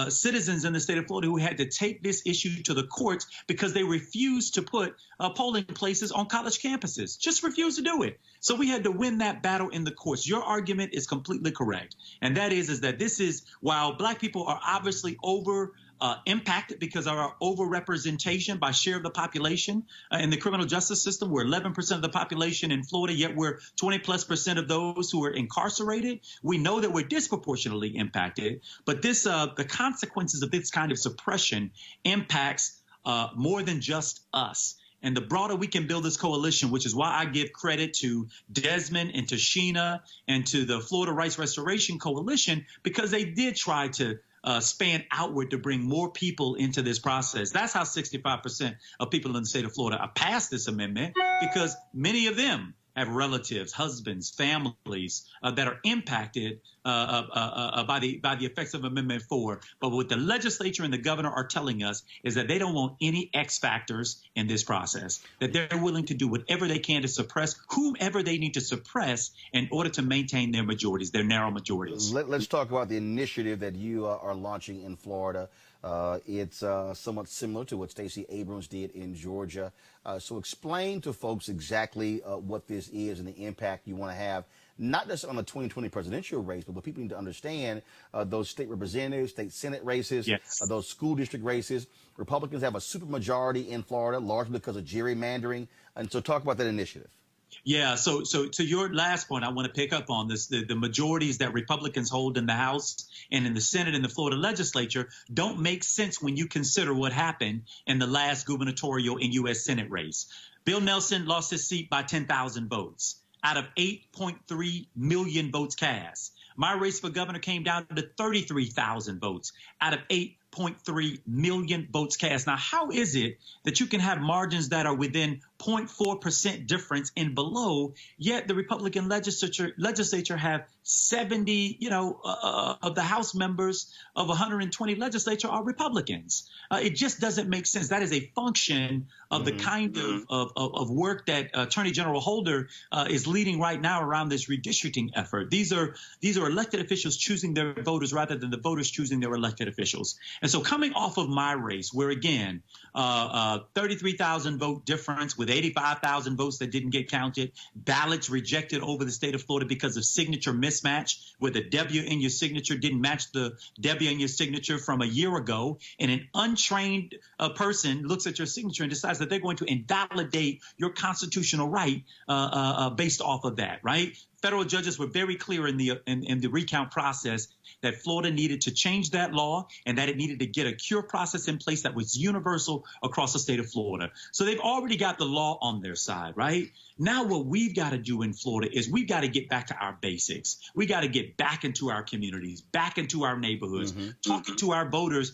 citizens in the state of Florida, who had to take this issue to the courts because they refused to put polling places on college campuses. Just refused to do it. So we had to win that battle in the courts. Your argument is completely correct. And that is that this is, while black people are obviously impacted because of our overrepresentation by share of the population in the criminal justice system. We're 11% of the population in Florida, yet we're 20+% of those who are incarcerated. We know that we're disproportionately impacted, but this the consequences of this kind of suppression impacts more than just us. And the broader we can build this coalition, which is why I give credit to Desmond and to Sheena and to the Florida Rights Restoration Coalition, because they did try to span outward to bring more people into this process. That's how 65% of people in the state of Florida are passed this amendment, because many of them have relatives, husbands, families that are impacted by the effects of Amendment 4. But what the legislature and the governor are telling us is that they don't want any X factors in this process, that they're willing to do whatever they can to suppress whomever they need to suppress in order to maintain their majorities, their narrow majorities. Let's talk about the initiative that you are launching in Florida. It's somewhat similar to what Stacey Abrams did in Georgia. So explain to folks exactly what this is and the impact you want to have, not just on the 2020 presidential race, but what people need to understand, those state representatives, state Senate races, yes, those school district races. Republicans have a supermajority in Florida, largely because of gerrymandering. And so talk about that initiative. Yeah, so to your last point, I want to pick up on this. The majorities that Republicans hold in the House and in the Senate and the Florida legislature don't make sense when you consider what happened in the last gubernatorial and U.S. Senate race. Bill Nelson lost his seat by 10,000 votes out of 8.3 million votes cast. My race for governor came down to 33,000 votes out of 8.3 million votes cast. Now, how is it that you can have margins that are within 0.4% difference and below, yet the Republican legislature have 70, of the House members of 120 legislature are Republicans? It just doesn't make sense. That is a function of the kind of work that Attorney General Holder is leading right now around this redistricting effort. These are elected officials choosing their voters rather than the voters choosing their elected officials. And so coming off of my race, where again, 33,000 vote difference with 85,000 votes that didn't get counted, ballots rejected over the state of Florida because of signature mismatch, where the W in your signature didn't match the W in your signature from a year ago, and an untrained person looks at your signature and decides that they're going to invalidate your constitutional right based off of that, right? Federal judges were very clear in the recount process that Florida needed to change that law and that it needed to get a cure process in place that was universal across the state of Florida. So they've already got the law on their side, right? Now what we've got to do in Florida is we've got to get back to our basics. We got to get back into our communities, back into our neighborhoods, talking to our voters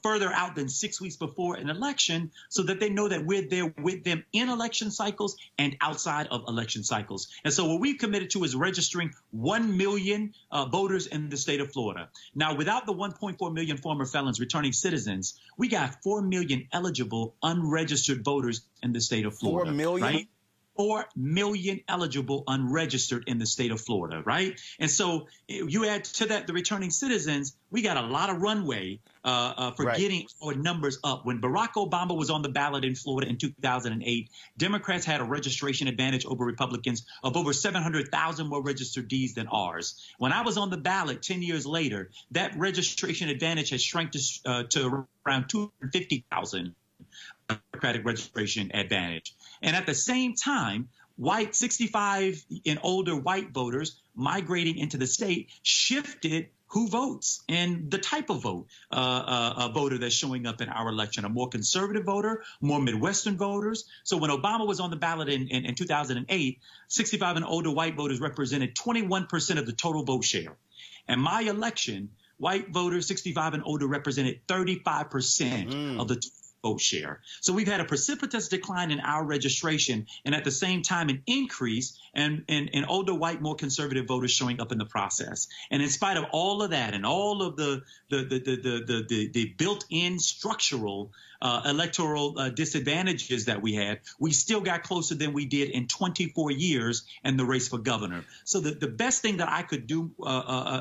further out than 6 weeks before an election, so that they know that we're there with them in election cycles and outside of election cycles. And so what we've committed to is registering 1 million voters in the state of Florida. Now, without the 1.4 million former felons returning citizens, we got 4 million eligible unregistered voters in the state of Florida. 4 million? Right? 4 million eligible unregistered in the state of Florida, right? And so you add to that the returning citizens, we got a lot of runway for getting our numbers up. When Barack Obama was on the ballot in Florida in 2008, Democrats had a registration advantage over Republicans of over 700,000 more registered Ds than ours. When I was on the ballot 10 years later, that registration advantage has shrank to around 250,000 Democratic registration advantage. And at the same time, white 65 and older white voters migrating into the state shifted who votes and the type of voter that's showing up in our election, a more conservative voter, more Midwestern voters. So when Obama was on the ballot in 2008, 65 and older white voters represented 21% of the total vote share. And my election, white voters 65 and older represented 35% of the total vote share. So we've had a precipitous decline in our registration, and at the same time an increase in older white, more conservative voters showing up in the process. And in spite of all of that and all of the built-in structural electoral disadvantages that we had, we still got closer than we did in 24 years in the race for governor. So the best thing that I could do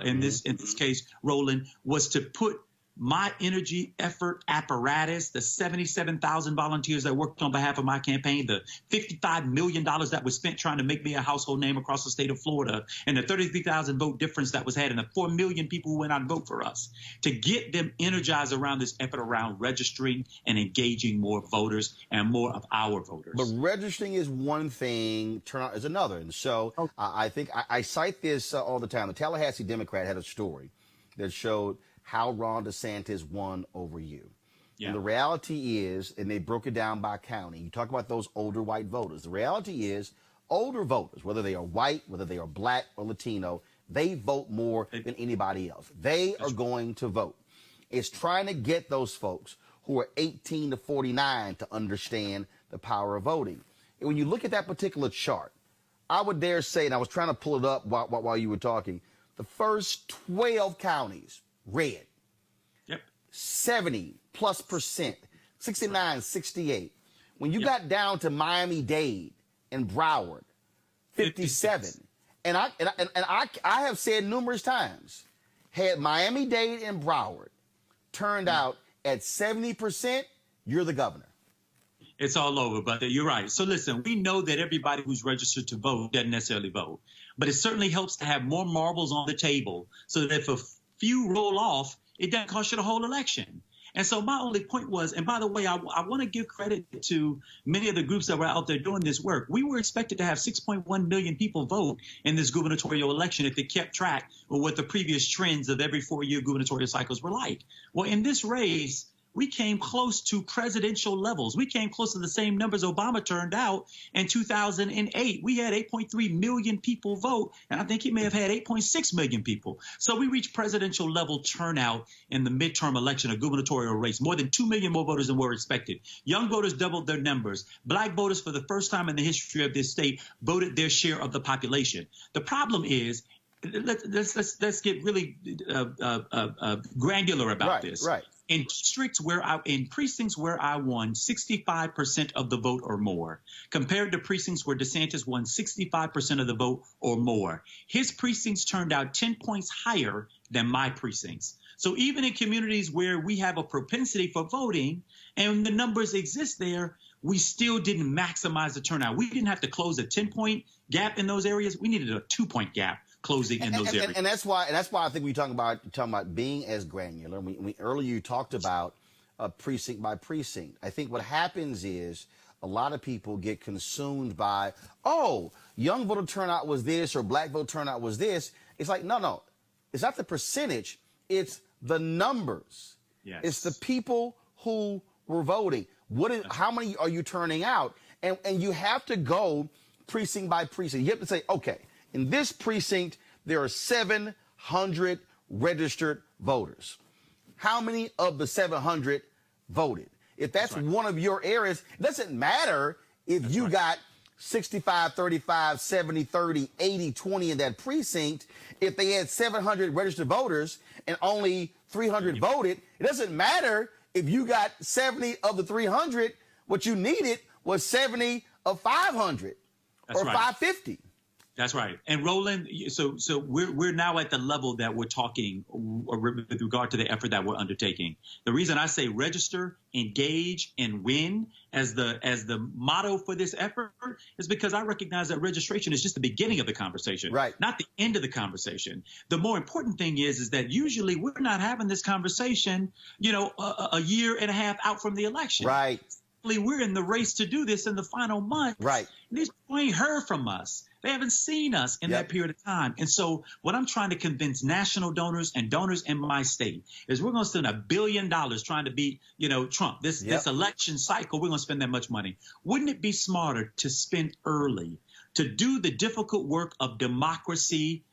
in this case, Roland, was to put my energy, effort, apparatus, the 77,000 volunteers that worked on behalf of my campaign, the $55 million that was spent trying to make me a household name across the state of Florida, and the 33,000 vote difference that was had, and the 4 million people who went out and vote for us, to get them energized around this effort around registering and engaging more voters and more of our voters. But registering is one thing, turnout is another. And so I think I cite this all the time. The Tallahassee Democrat had a story that showed how Ron DeSantis won over you. Yeah. And the reality is, and they broke it down by county, you talk about those older white voters. The reality is older voters, whether they are white, whether they are black or Latino, they vote more than anybody else. They are going to vote. It's trying to get those folks who are 18 to 49 to understand the power of voting. And when you look at that particular chart, I would dare say, and I was trying to pull it up while you were talking, the first 12 counties, red. Yep. 70+%, 69, 68. When you got down to Miami-Dade and Broward, 57. And I have said numerous times, had Miami-Dade and Broward turned out at 70%, you're the governor. It's all over, but you're right. So listen, we know that everybody who's registered to vote doesn't necessarily vote, but it certainly helps to have more marbles on the table so that if a few roll off, it doesn't cost you the whole election. And so my only point was, and by the way, I want to give credit to many of the groups that were out there doing this work. We were expected to have 6.1 million people vote in this gubernatorial election if they kept track of what the previous trends of every 4-year gubernatorial cycles were like. Well, in this race, we came close to presidential levels. We came close to the same numbers Obama turned out in 2008. We had 8.3 million people vote, and I think he may have had 8.6 million people. So we reached presidential level turnout in the midterm election, a gubernatorial race, more than 2 million more voters than were expected. Young voters doubled their numbers. Black voters, for the first time in the history of this state, voted their share of the population. The problem is, let's get really granular about this. Right. In precincts where I won 65% of the vote or more, compared to precincts where DeSantis won 65% of the vote or more, his precincts turned out 10 points higher than my precincts. So even in communities where we have a propensity for voting and the numbers exist there, we still didn't maximize the turnout. We didn't have to close a 10-point gap in those areas. We needed a 2-point gap closing in those areas. And that's why I think we're talking about being as granular. Earlier you talked about precinct by precinct. I think what happens is a lot of people get consumed by, oh, young voter turnout was this or black voter turnout was this. It's like, no. It's not the percentage. It's the numbers. Yes. It's the people who were voting. How many are you turning out? And you have to go precinct by precinct. You have to say, okay, in this precinct, there are 700 registered voters. How many of the 700 voted? If that's one of your areas, it doesn't matter if you got 65, 35, 70, 30, 80, 20 in that precinct. If they had 700 registered voters and only 300 voted, it doesn't matter if you got 70 of the 300. What you needed was 70 of 500 or 550. That's right. And Roland, so we're now at the level that we're talking with regard to the effort that we're undertaking. The reason I say register, engage, and win as the motto for this effort is because I recognize that registration is just the beginning of the conversation, right? Not the end of the conversation. The more important thing is that usually we're not having this conversation, a year and a half out from the election. Right. We're in the race to do this in the final month. Right. These people ain't heard from us. They haven't seen us in that period of time. And so what I'm trying to convince national donors and donors in my state is we're going to spend $1 billion trying to beat, Trump. This election cycle, we're going to spend that much money. Wouldn't it be smarter to spend early, to do the difficult work of democracy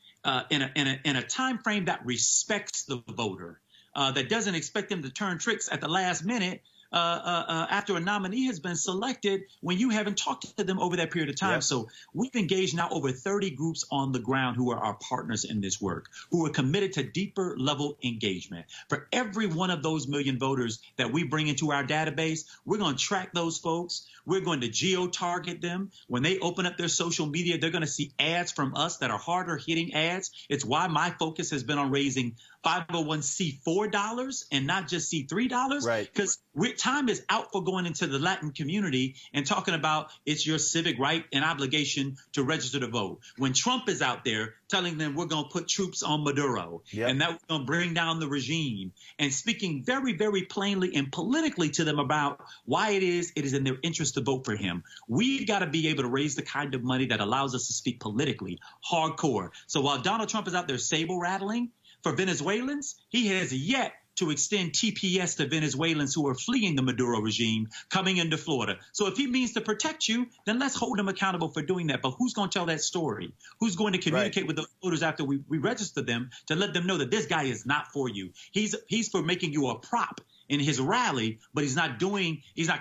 in a time frame that respects the voter, that doesn't expect them to turn tricks at the last minute after a nominee has been selected when you haven't talked to them over that period of time. So we've engaged now over 30 groups on the ground who are our partners in this work, who are committed to deeper level engagement. For every one of those million voters that we bring into our database, we're going to track those folks. We're going to geo-target them. When they open up their social media, they're going to see ads from us that are harder hitting ads. It's why my focus has been on raising 501c4 dollars and not just C3 dollars. Right. Because time is out for going into the Latin community and talking about it's your civic right and obligation to register to vote. When Trump is out there telling them we're going to put troops on Maduro and that we're going to bring down the regime, and speaking very, very plainly and politically to them about why it is in their interest to vote for him. We've got to be able to raise the kind of money that allows us to speak politically, hardcore. So while Donald Trump is out there saber rattling for Venezuelans, he has yet to extend TPS to Venezuelans who are fleeing the Maduro regime coming into Florida. So if he means to protect you, then let's hold him accountable for doing that. But who's going to tell that story? Who's going to communicate with the voters after we register them to let them know that this guy is not for you? He's for making you a prop in his rally, but he's not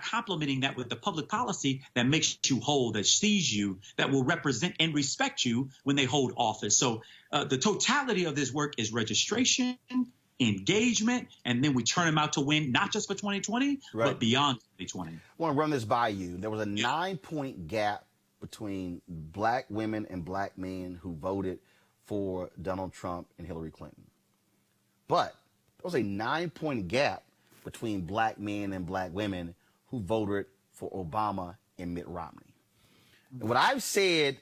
complementing that with the public policy that makes you whole, that sees you, that will represent and respect you when they hold office. So the totality of this work is registration, engagement, and then we turn them out to win, not just for 2020, but beyond 2020. I want to run this by you. There was a 9-point gap between black women and black men who voted for Donald Trump and Hillary Clinton. But there was a 9-point gap between black men and black women who voted for Obama and Mitt Romney. And what I've said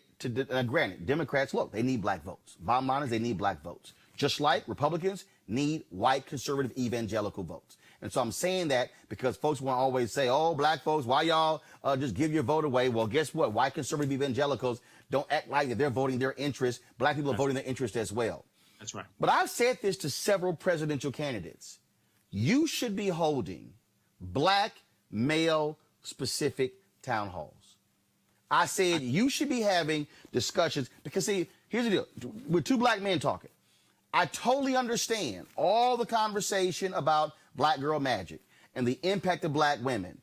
granted, Democrats, look, they need black votes. Bottom line is they need black votes. Just like Republicans need white conservative evangelical votes. And so I'm saying that because folks want to always say, oh, black folks, why y'all just give your vote away? Well, guess what? White conservative evangelicals don't act like that they're voting their interest. Black people are voting their interest as well. That's right. But I've said this to several presidential candidates. You should be holding black male specific town halls. I said you should be having discussions because, see, here's the deal. We're two black men talking. I totally understand all the conversation about black girl magic and the impact of black women.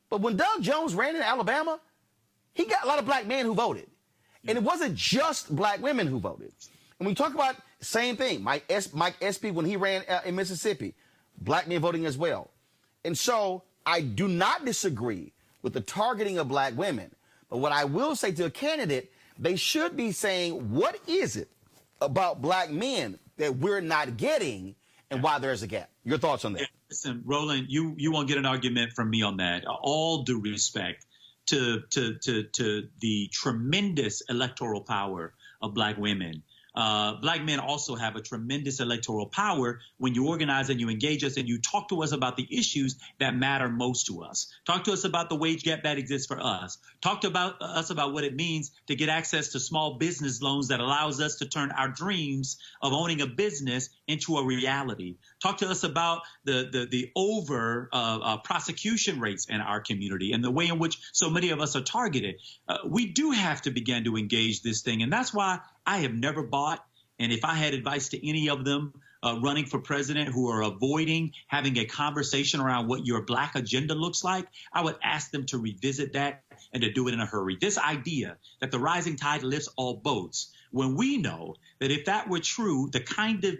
But when Doug Jones ran in Alabama, he got a lot of black men who voted. And it wasn't just black women who voted. And we talk about the same thing, Mike Espy, when he ran in Mississippi, black men voting as well. And so I do not disagree with the targeting of black women. But what I will say to a candidate, they should be saying, what is it about black men that we're not getting and why there's a gap? Your thoughts on that? Listen, Roland, you won't get an argument from me on that. All due respect to the tremendous electoral power of black women. Black men also have a tremendous electoral power when you organize and you engage us and you talk to us about the issues that matter most to us. Talk to us about the wage gap that exists for us. Talk to us about what it means to get access to small business loans that allows us to turn our dreams of owning a business into a reality. Talk to us about the over prosecution rates in our community and the way in which so many of us are targeted. We do have to begin to engage this thing, and that's why I have never bought, and if I had advice to any of them running for president who are avoiding having a conversation around what your black agenda looks like, I would ask them to revisit that and to do it in a hurry. This idea that the rising tide lifts all boats, when we know that if that were true, the kind of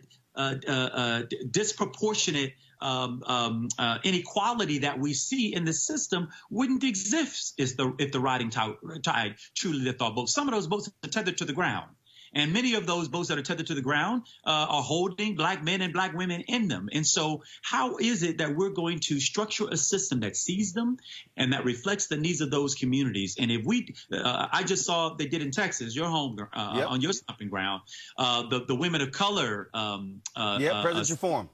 disproportionate inequality that we see in the system wouldn't exist if the rising tide truly lifts all boats. Some of those boats are tethered to the ground. And many of those boats that are tethered to the ground are holding black men and black women in them. And so how is it that we're going to structure a system that sees them and that reflects the needs of those communities? And if we I just saw they did in Texas, your home, on your stomping ground, the women of color. President's reform.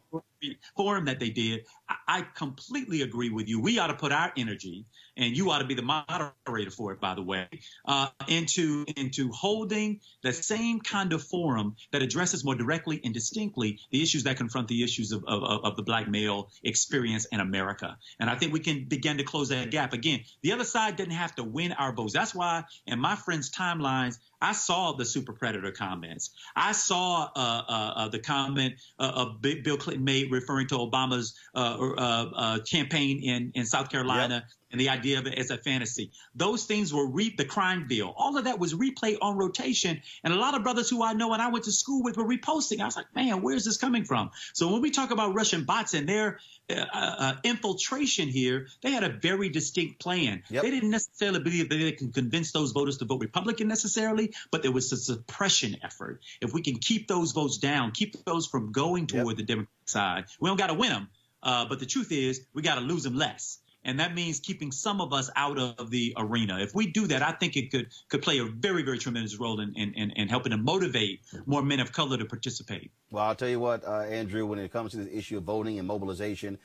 forum that they did, I completely agree with you. We ought to put our energy, and you ought to be the moderator for it, by the way, into holding the same kind of forum that addresses more directly and distinctly the issues that confront the issues of the black male experience in America. And I think we can begin to close that gap. Again, the other side didn't have to win our votes. That's why in my friends' timelines, I saw the super predator comments. I saw the comment Bill Clinton made referring to Obama's campaign in South Carolina. Yep. And the idea of it as a fantasy. Those things were the crime bill. All of that was replayed on rotation. And a lot of brothers who I know and I went to school with were reposting. I was like, man, where's this coming from? So when we talk about Russian bots and their infiltration here, they had a very distinct plan. Yep. They didn't necessarily believe that they can convince those voters to vote Republican necessarily, but there was a suppression effort. If we can keep those votes down, keep those from going toward the Democratic side, we don't got to win them. But the truth is, we got to lose them less. And that means keeping some of us out of the arena. If we do that, I think it could play a very, very tremendous role in helping to motivate more men of color to participate. Well, I'll tell you what, Andrew, when it comes to this issue of voting and mobilization,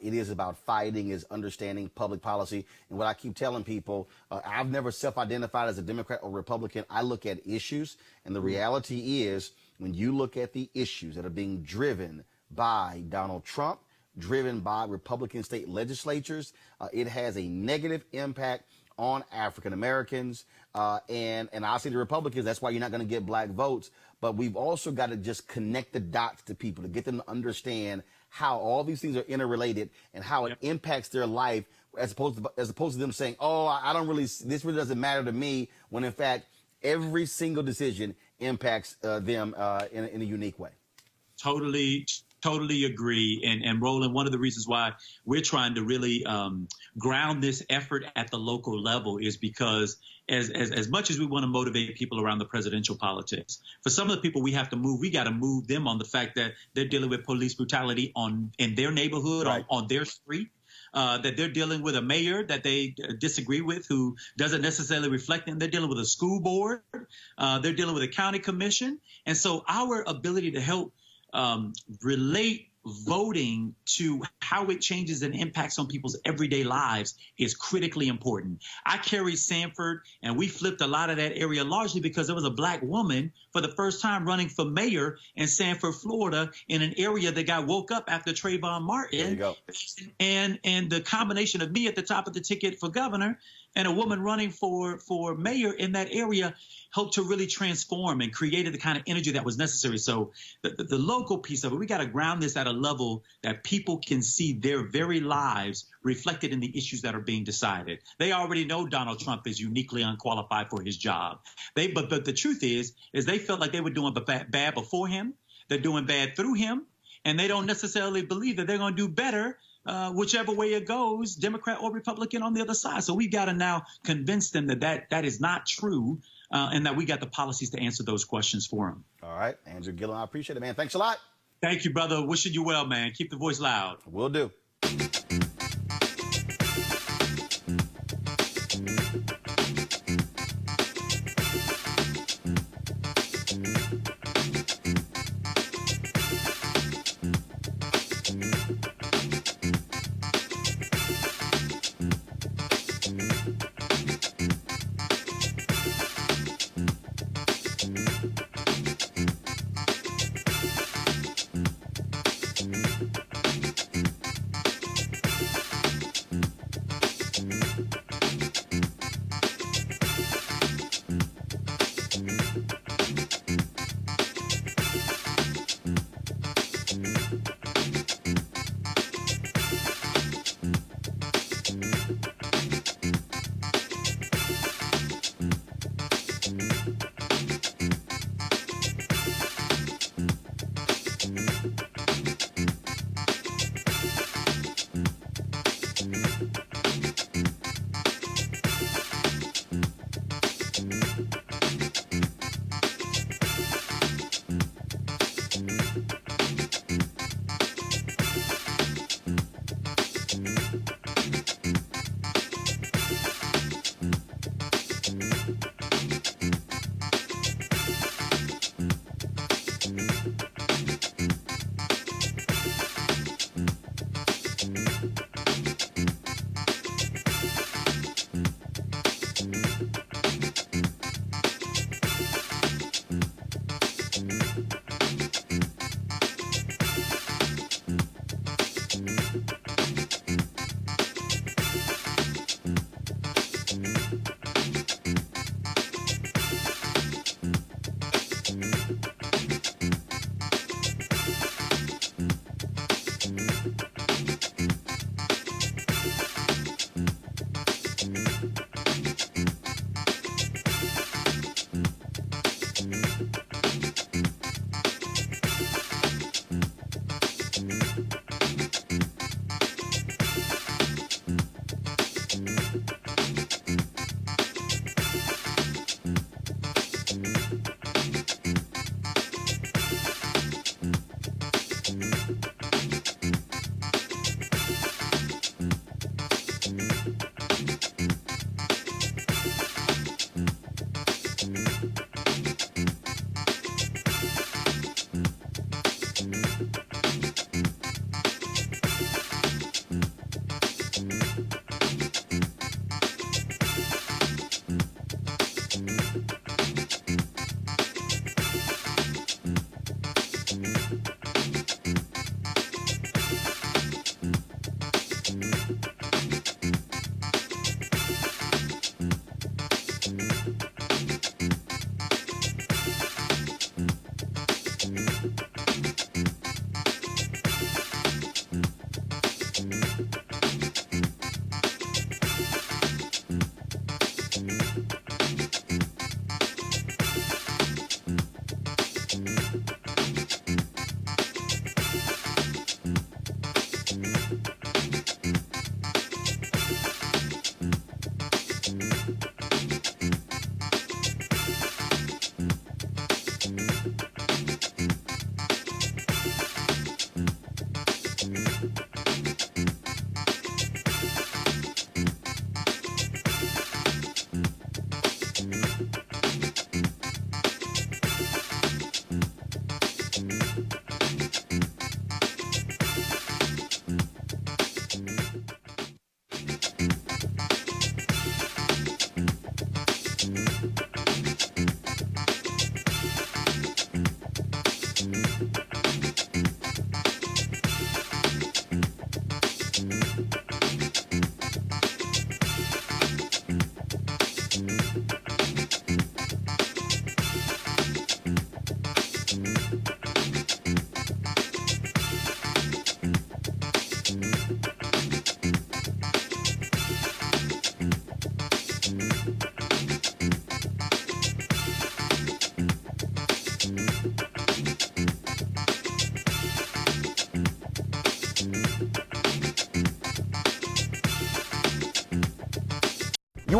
it is about fighting, is understanding public policy. And what I keep telling people, I've never self-identified as a Democrat or Republican. I look at issues. And the reality is, when you look at the issues that are being driven by Donald Trump, driven by Republican state legislatures, it has a negative impact on African Americans and I see the Republicans. That's why you're not going to get black votes. But we've also got to just connect the dots to people to get them to understand how all these things are interrelated and how it impacts their life, as opposed to them saying, "Oh, I don't really. This really doesn't matter to me." When in fact, every single decision impacts them in a unique way. Totally agree. And Roland, one of the reasons why we're trying to really ground this effort at the local level is because as much as we want to motivate people around the presidential politics, for some of the people we got to move them on the fact that they're dealing with police brutality in their neighborhood, on their street. That they're dealing with a mayor that they disagree with who doesn't necessarily reflect them. They're dealing with a school board. They're dealing with a county commission. And so our ability to help relate voting to how it changes and impacts on people's everyday lives is critically important. I carried Sanford, and we flipped a lot of that area largely because there was a black woman for the first time running for mayor in Sanford, Florida, in an area that got woke up after Trayvon Martin. There you go. And the combination of me at the top of the ticket for governor and a woman running for mayor in that area helped to really transform and created the kind of energy that was necessary. So the local piece of it, we got to ground this at a level that people can see their very lives reflected in the issues that are being decided. They already know Donald Trump is uniquely unqualified for his job. But the truth is they felt like they were doing bad before him. They're doing bad through him. And they don't necessarily believe that they're going to do better whichever way it goes, Democrat or Republican on the other side. So we've got to now convince them that is not true and that we got the policies to answer those questions for them. All right. Andrew Gillum, I appreciate it, man. Thanks a lot. Thank you, brother. Wishing you well, man. Keep the voice loud. Will do.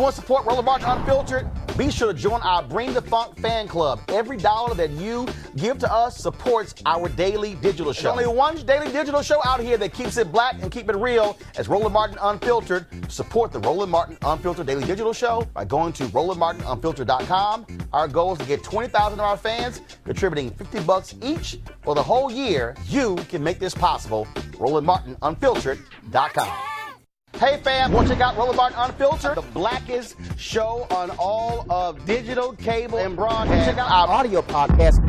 want to support Roland Martin Unfiltered? Be sure to join our Bring the Funk fan club. Every dollar that you give to us supports our daily digital show. There's only one daily digital show out here that keeps it black and keep it real as Roland Martin Unfiltered. Support the Roland Martin Unfiltered daily digital show by going to RolandMartinUnfiltered.com. Our goal is to get 20,000 of our fans contributing $50 each for the whole year. You can make this possible. RolandMartinUnfiltered.com. Hey fam, want to check out Roland Martin Unfiltered, the blackest show on all of digital, cable, and broadcast. Check out our audio podcast.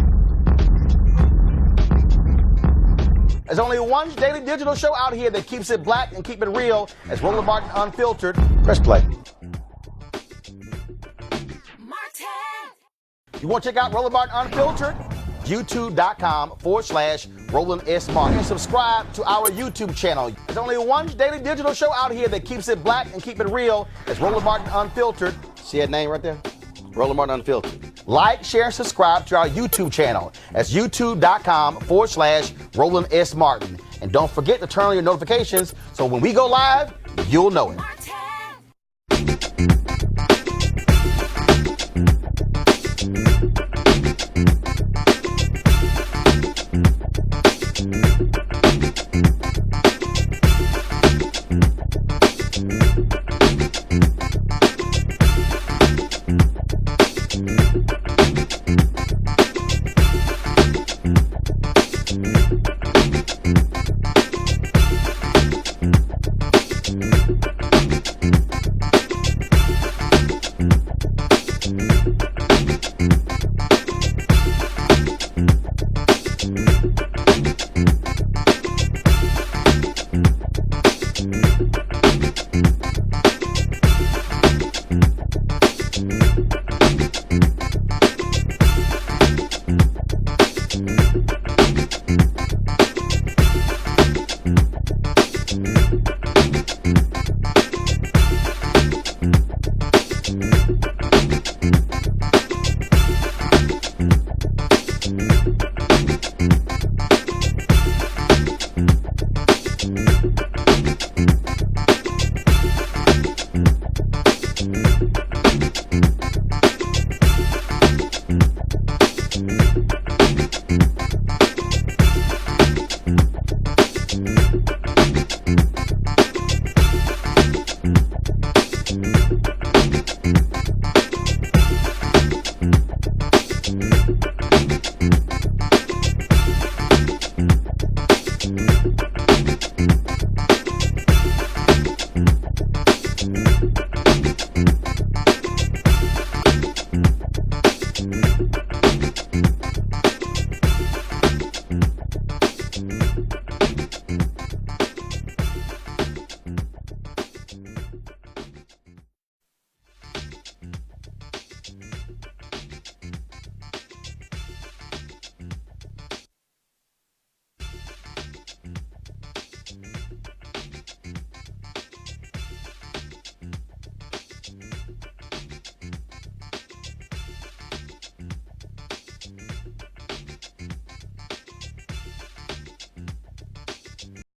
There's only one daily digital show out here that keeps it black and keep it real as Roland Martin Unfiltered. Press play. You want to check out Roland Martin Unfiltered? YouTube.com/Roland S. Martin. And subscribe to our YouTube channel. There's only one daily digital show out here that keeps it black and keep it real. It's Roland Martin Unfiltered. See that name right there? Roland Martin Unfiltered. Like, share, and subscribe to our YouTube channel. That's YouTube.com/Roland S. Martin. And don't forget to turn on your notifications so when we go live, you'll know it.